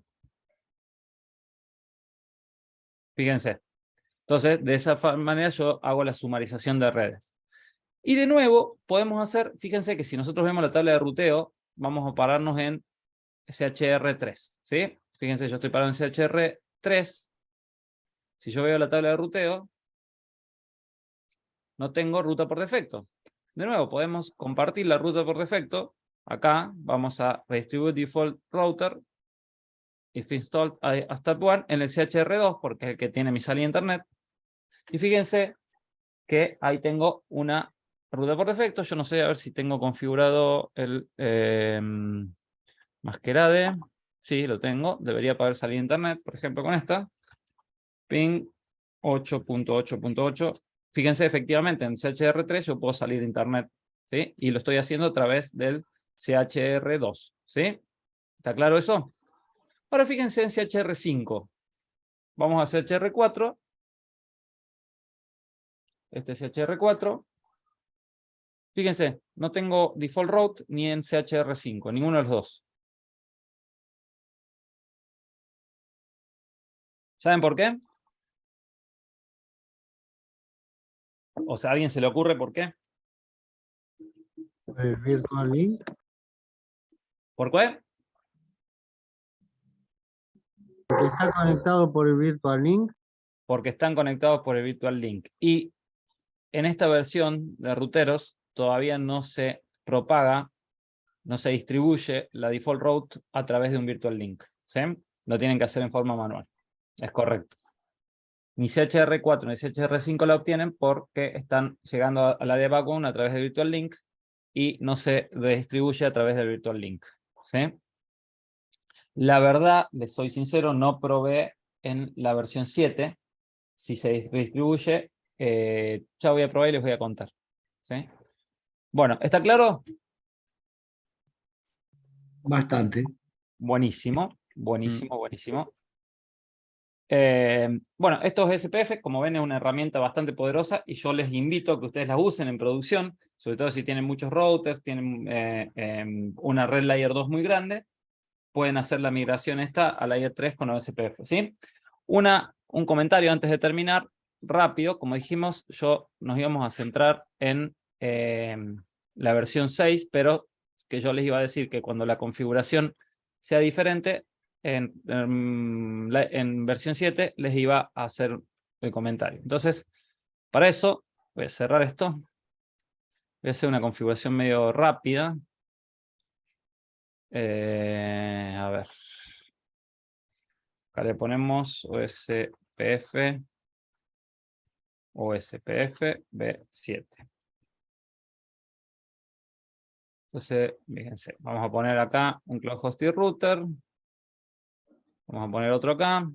Fíjense. Entonces, de esa manera yo hago la sumarización de redes. Y de nuevo, podemos hacer, fíjense que si nosotros vemos la tabla de ruteo, vamos a pararnos en CHR3, ¿sí? Fíjense, yo estoy parado en CHR3. Si yo veo la tabla de ruteo, no tengo ruta por defecto. De nuevo, podemos compartir la ruta por defecto. Acá vamos a Redistribute Default Router if installed a step 1 en el CHR2, porque es el que tiene mi salida a internet. Y fíjense que ahí tengo una ruta por defecto. Yo no sé, a ver si tengo configurado el Masquerade. Sí, lo tengo. Debería poder salir a internet, por ejemplo, con esta. Ping 8.8.8. fíjense, efectivamente, en CHR3 yo puedo salir de internet, ¿sí? Y lo estoy haciendo a través del CHR2, ¿sí? ¿Está claro eso? Ahora fíjense en CHR5. Vamos a CHR4. Este es CHR4. Fíjense, no tengo default route ni en CHR5, ninguno de los dos. ¿Saben por qué? O sea, ¿a alguien se le ocurre por qué? El virtual link. ¿Por qué? Que está conectado por el virtual link. Porque están conectados por el Virtual Link. Y en esta versión de ruteros todavía no se propaga, no se distribuye la default route a través de un Virtual Link, ¿sí? Lo tienen que hacer en forma manual. Es correcto. Ni CHR4 ni CHR5 la obtienen porque están llegando a la de backbone a través de Virtual Link y no se redistribuye a través del Virtual Link, ¿sí? La verdad, les soy sincero, no probé en la versión 7 si se distribuye. Ya voy a probar y les voy a contar, ¿sí? Bueno, ¿está claro? Bastante. Buenísimo, buenísimo, buenísimo. Bueno, estos SPF, como ven, es una herramienta bastante poderosa y yo les invito a que ustedes la usen en producción, sobre todo si tienen muchos routers, tienen una red Layer 2 muy grande, pueden hacer la migración esta a Layer 3 con los SPF, ¿sí? Un comentario antes de terminar, rápido, como dijimos, nos íbamos a centrar en la versión 6, pero que yo les iba a decir que cuando la configuración sea diferente, en versión 7 les iba a hacer el comentario. Entonces, para eso, voy a cerrar esto. Voy a hacer una configuración medio rápida. A ver. Acá le ponemos OSPF B7. Entonces, fíjense, vamos a poner acá un Cloud Hosting Router. Vamos a poner otro acá.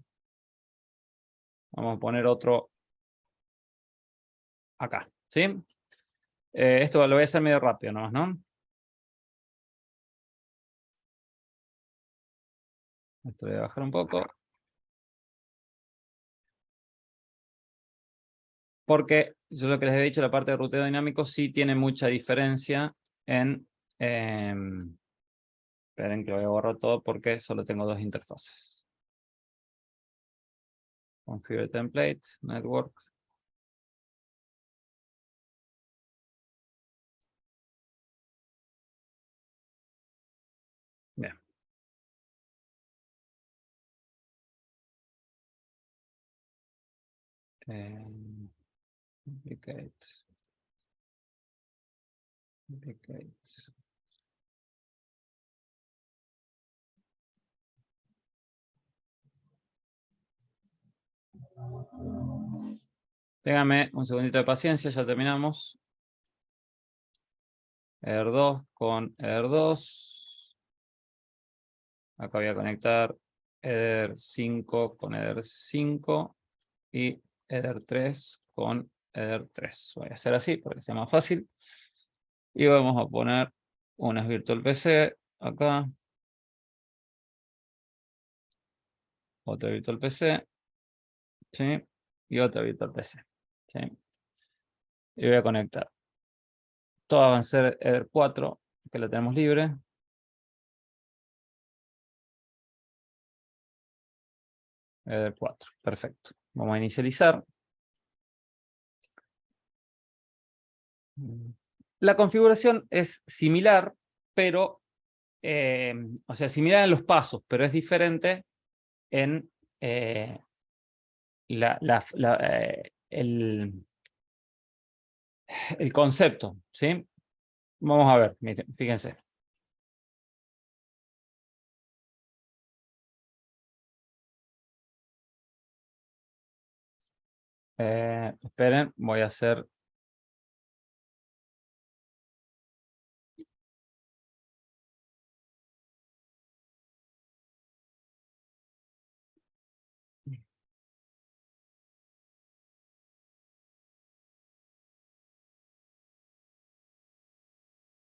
Vamos a poner otro acá, ¿sí? Esto lo voy a hacer medio rápido nomás, ¿no? Esto voy a bajar un poco. Porque yo lo que les he dicho, la parte de ruteo dinámico sí tiene mucha diferencia en... esperen que lo voy a borrar todo porque solo tengo dos interfaces. Configure template, network. Bien. Duplicate. Duplicate. Téngame un segundito de paciencia, ya terminamos. Eder 2 con Eder 2. Acá voy a conectar Eder 5 con Eder 5 y Eder 3 con Eder 3. Voy a hacer así para que sea más fácil. Y vamos a poner unas Virtual PC acá. Otra Virtual PC. ¿Sí? Y otra Virtual PC. ¿Sí? Y voy a conectar. Todas van a ser Eder 4, que la tenemos libre. Eder 4, perfecto. Vamos a inicializar. La configuración es similar, pero, o sea, similar en los pasos, pero es diferente en el concepto, ¿sí? Vamos a ver, miren, fíjense. Esperen, voy a hacer...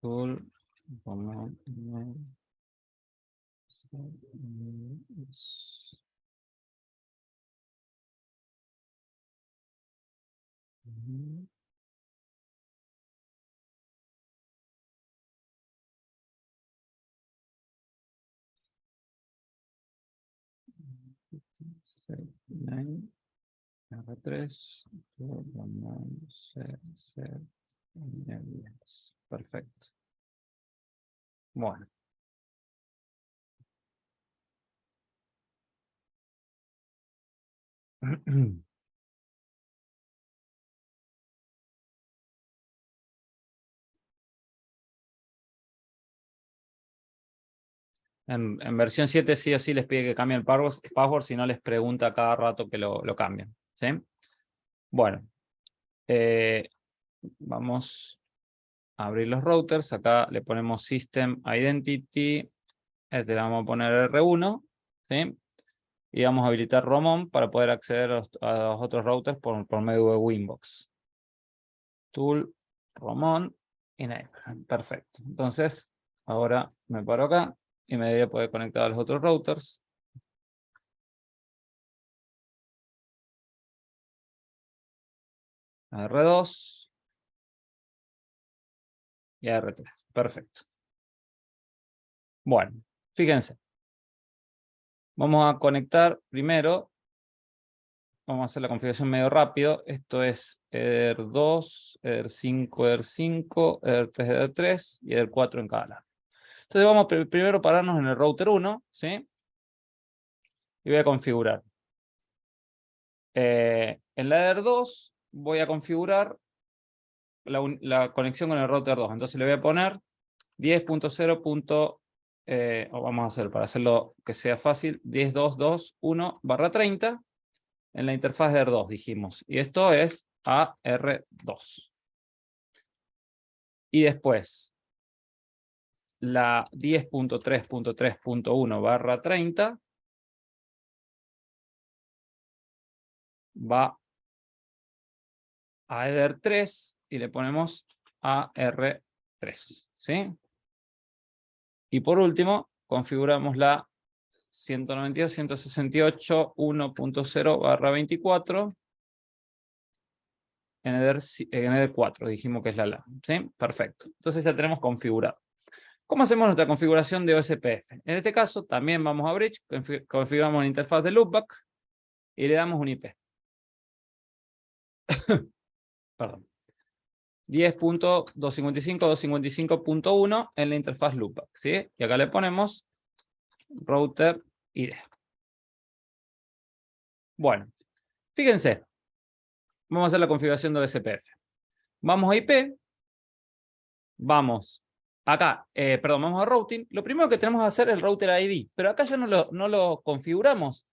tool, Roman, R3, perfecto. Bueno. En versión 7 sí o sí les pide que cambien el password, si no les pregunta cada rato que lo cambien. ¿Sí? Bueno, vamos a abrir los routers. Acá le ponemos System Identity. Este le vamos a poner R1. ¿Sí? Y vamos a habilitar Roman para poder acceder a los otros routers por medio de Winbox. Tool, Roman, Enable. Perfecto. Entonces, ahora me paro acá y me debería poder conectar a los otros routers. A R2 y a R3. Perfecto. Bueno, fíjense. Vamos a conectar primero. Vamos a hacer la configuración medio rápido. Esto es EDR2, EDR5, EDR5, EDR3, EDR3 y EDR4 en cada lado. Entonces vamos primero a pararnos en el router 1, ¿sí? Y voy a configurar. En la EDR2 voy a configurar la conexión con el router 2. Entonces le voy a poner 10.0. O vamos a hacer, para hacerlo que sea fácil, 10.2.2.1/30 en la interfaz de R2, dijimos. Y esto es AR2. Y después, la 10.3.3.1/30 va a EDR3 y le ponemos AR3. ¿Sí? Y por último, configuramos la 192.168.1.0/24 en EDR4, dijimos que es la LAN. ¿Sí? Perfecto. Entonces ya tenemos configurado. ¿Cómo hacemos nuestra configuración de OSPF? En este caso, también vamos a Bridge, configuramos la interfaz de loopback y le damos un IP. Perdón. 10.255.255.1 en la interfaz loopback, ¿sí? Y acá le ponemos router ID. Bueno, fíjense. Vamos a hacer la configuración de OSPF. Vamos a IP. Vamos acá, vamos a routing. Lo primero que tenemos que hacer es el router ID, pero acá ya no lo configuramos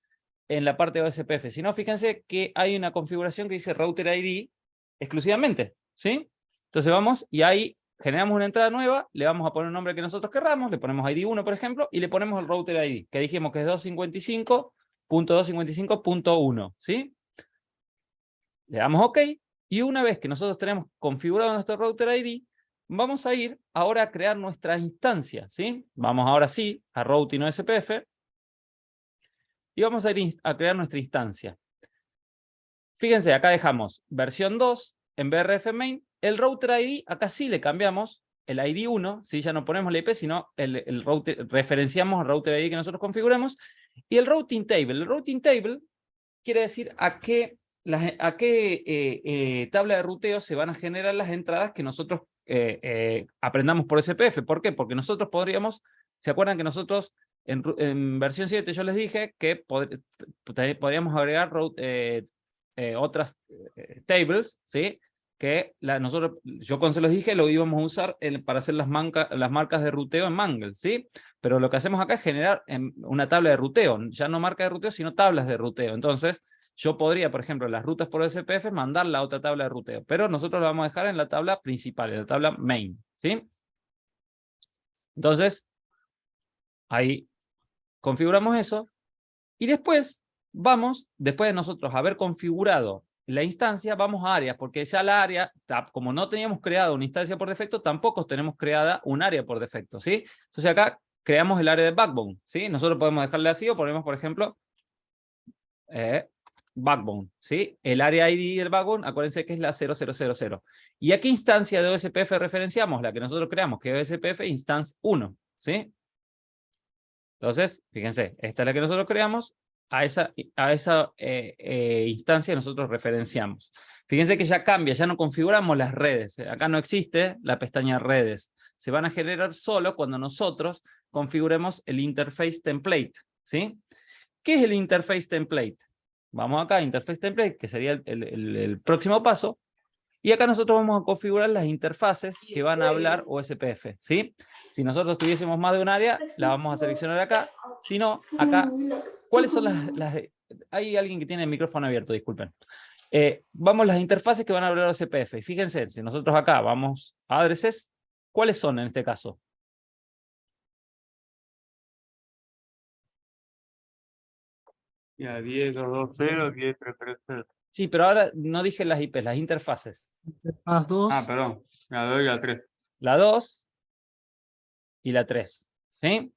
en la parte de OSPF, sino fíjense que hay una configuración que dice router ID exclusivamente, ¿sí? Entonces vamos y ahí generamos una entrada nueva, le vamos a poner un nombre que nosotros querramos, le ponemos ID1, por ejemplo, y le ponemos el router ID, que dijimos que es 255.255.1, ¿sí? Le damos OK, y una vez que nosotros tenemos configurado nuestro router ID, vamos a ir ahora a crear nuestra instancia, ¿sí? Vamos ahora sí a routing OSPF, y vamos a ir a crear nuestra instancia. Fíjense, acá dejamos versión 2 en BRF main. El router ID, acá sí le cambiamos el ID 1, ¿sí? Ya no ponemos la IP, sino el router, referenciamos el router ID que nosotros configuramos. Y el routing table. El routing table quiere decir a qué tabla de ruteo se van a generar las entradas que nosotros aprendamos por SPF. ¿Por qué? Porque nosotros podríamos, ¿se acuerdan que nosotros en versión 7 yo les dije que podríamos agregar otras tables, ¿sí? Que yo cuando se los dije lo íbamos a usar para hacer las marcas de ruteo en Mangle, ¿sí? Pero lo que hacemos acá es generar una tabla de ruteo, ya no marca de ruteo, sino tablas de ruteo. Entonces, yo podría, por ejemplo, las rutas por SPF, mandarla a otra tabla de ruteo, pero nosotros la vamos a dejar en la tabla principal, en la tabla main, ¿sí? Entonces, ahí configuramos eso, y después después de nosotros haber configurado la instancia, vamos a áreas, porque ya la área, como no teníamos creado una instancia por defecto, tampoco tenemos creada un área por defecto, ¿sí? Entonces acá creamos el área de backbone, ¿sí? Nosotros podemos dejarle así o ponemos, por ejemplo, backbone, ¿sí? El área ID del backbone, acuérdense que es la 0000. ¿Y a qué instancia de OSPF referenciamos? La que nosotros creamos, que es OSPF instance 1, ¿sí? Entonces, fíjense, esta es la que nosotros creamos, a esa instancia nosotros referenciamos. Fíjense que ya cambia, ya no configuramos las redes. Acá no existe la pestaña redes. Se van a generar solo cuando nosotros configuremos el interface template, ¿sí? ¿Qué es el interface template? Vamos acá, interface template, que sería el próximo paso. Y acá nosotros vamos a configurar las interfaces que van a hablar OSPF, ¿sí? Si nosotros tuviésemos más de un área, la vamos a seleccionar acá. Si no, acá, ¿cuáles son las hay alguien que tiene el micrófono abierto, disculpen. Vamos las interfaces que van a hablar OSPF. Y fíjense, si nosotros acá vamos a addresses, ¿cuáles son en este caso? Ya, 10.2.2.0, 10.3.3.0. Sí, pero ahora no dije las IPs, las interfaces. Más 2. Ah, perdón. La 2 y la 3. La 2 y la 3, ¿sí?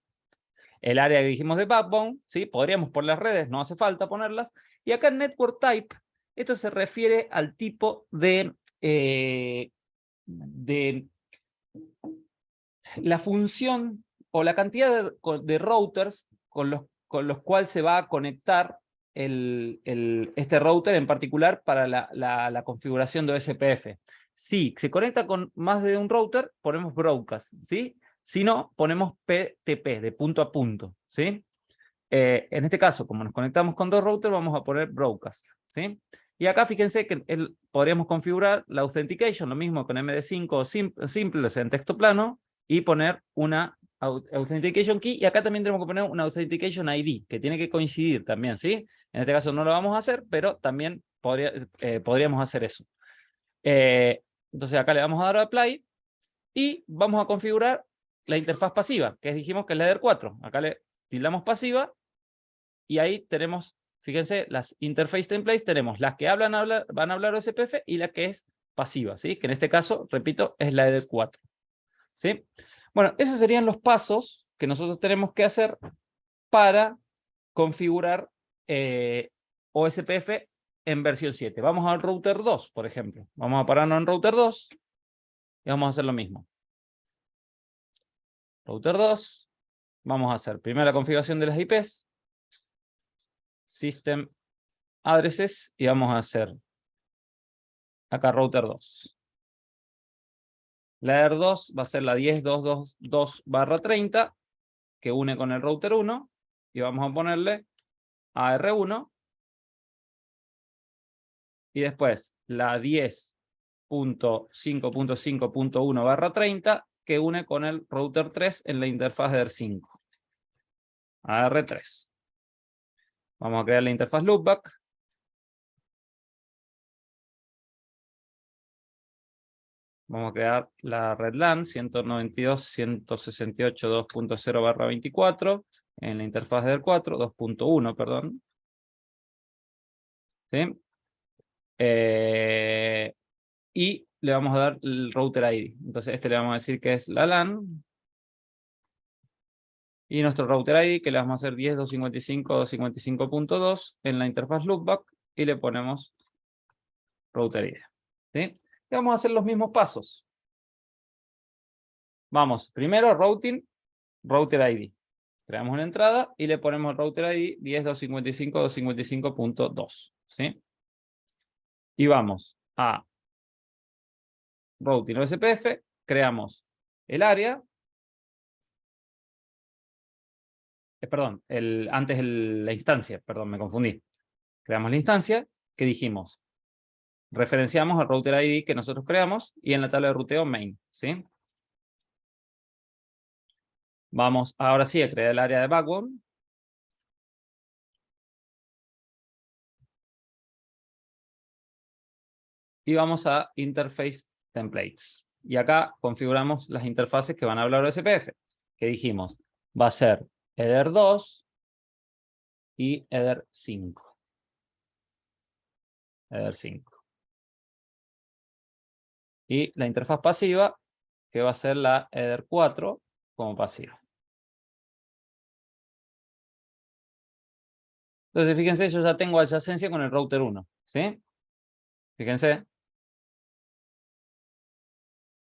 El área que dijimos de backbone, ¿sí? Podríamos por las redes, no hace falta ponerlas. Y acá en network type, esto se refiere al tipo de la función o la cantidad de routers con los cuales se va a conectar este router en particular para la configuración de OSPF. Si se conecta con más de un router, ponemos broadcast, ¿sí? Si no, ponemos PTP, de punto a punto, ¿sí? En este caso, como nos conectamos con dos routers, vamos a poner broadcast, ¿sí? Y acá fíjense que podríamos configurar la authentication, lo mismo con MD5 o simple, o sea, en texto plano, y poner una authentication key, y acá también tenemos que poner una authentication ID, que tiene que coincidir también, ¿sí? En este caso no lo vamos a hacer, pero también podríamos hacer eso. Entonces acá le vamos a dar a apply, y vamos a configurar la interfaz pasiva, que dijimos que es la layer 4. Acá le tildamos pasiva, y ahí tenemos, fíjense, las interface templates, tenemos las que van a hablar OSPF y la que es pasiva, ¿sí? Que en este caso, repito, es la layer 4. ¿Sí? Bueno, esos serían los pasos que nosotros tenemos que hacer para configurar OSPF en versión 7. Vamos al router 2, por ejemplo. Vamos a pararnos en router 2 y vamos a hacer lo mismo. Router 2, vamos a hacer primero la configuración de las IPs, System Addresses, y vamos a hacer acá router 2. Layer 2 va a ser la 10.2.2/30, que une con el router 1, y vamos a ponerle AR1, y después la 10.5.5.1/30, que une con el router 3 en la interfaz de ER5. AR3. Vamos a crear la interfaz loopback. Vamos a crear la red LAN 192.168.2.0/24 en la interfaz de ER4, 2.1, perdón. ¿Sí? Y le vamos a dar el router ID. Entonces este le vamos a decir que es la LAN. Y nuestro router ID, que le vamos a hacer 10.255.255.2 en la interfaz loopback, y le ponemos router ID. ¿Sí? Y vamos a hacer los mismos pasos. Vamos, primero routing, router ID. Creamos una entrada y le ponemos el router ID 10.255.255.2. ¿Sí? Y vamos a routing OSPF, creamos el área. Perdón, antes la instancia, perdón, me confundí. Creamos la instancia, que dijimos, referenciamos al router ID que nosotros creamos, y en la tabla de ruteo main, ¿sí? Vamos ahora sí a crear el área de backbone. Y vamos a interface templates. Y acá configuramos las interfaces que van a hablar OSPF, que dijimos, va a ser Eder 2 y Eder 5. Eder 5. Y la interfaz pasiva, que va a ser la Eder 4 como pasiva. Entonces, fíjense, yo ya tengo adyacencia con el router 1, ¿sí? Fíjense.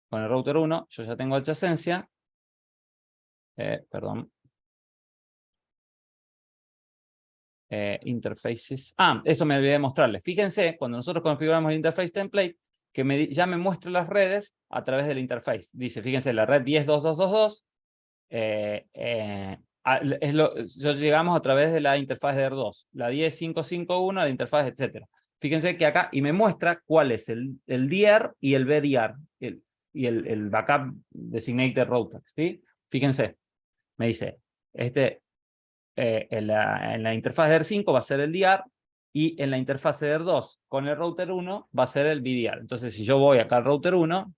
Con el router 1, yo ya tengo adyacencia. Perdón. Interfaces. Eso me olvidé de mostrarles. Fíjense, cuando nosotros configuramos el interface template, que ya me muestra las redes a través del interface. Dice, fíjense, la red 10.2.2.2 yo llegamos a través de la interfaz de ER2, la 10.5.5.1, la interfaz, etc. Fíjense que acá, y me muestra cuál es el DR y el BDR, y el Backup Designated Router, ¿sí? Fíjense, me dice, en la interfaz de ER5 va a ser el DR, y en la interfaz de ER2 con el router 1 va a ser el BDR. Entonces, si yo voy acá al router 1,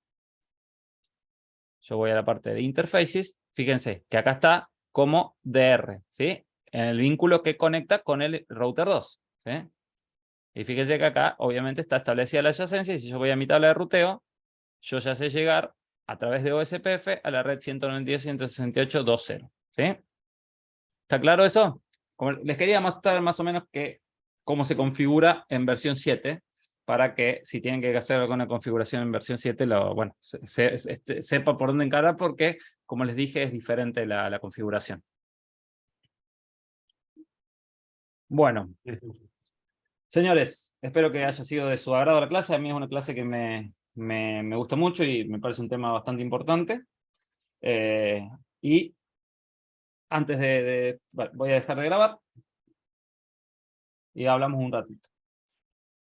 yo voy a la parte de interfaces, fíjense que acá está como DR, ¿sí? En el vínculo que conecta con el router 2, ¿sí? Y fíjense que acá, obviamente, está establecida la adyacencia, y si yo voy a mi tabla de ruteo, yo ya sé llegar a través de OSPF a la red 192.168.2.0, ¿sí? ¿Está claro eso? Como les quería mostrar más o menos cómo se configura en versión 7, para que si tienen que hacer alguna configuración en versión 7, sepa por dónde encarar, porque, como les dije, es diferente la configuración. Bueno, señores, espero que haya sido de su agrado la clase. A mí es una clase que me gusta mucho y me parece un tema bastante importante. Y antes voy a dejar de grabar y hablamos un ratito.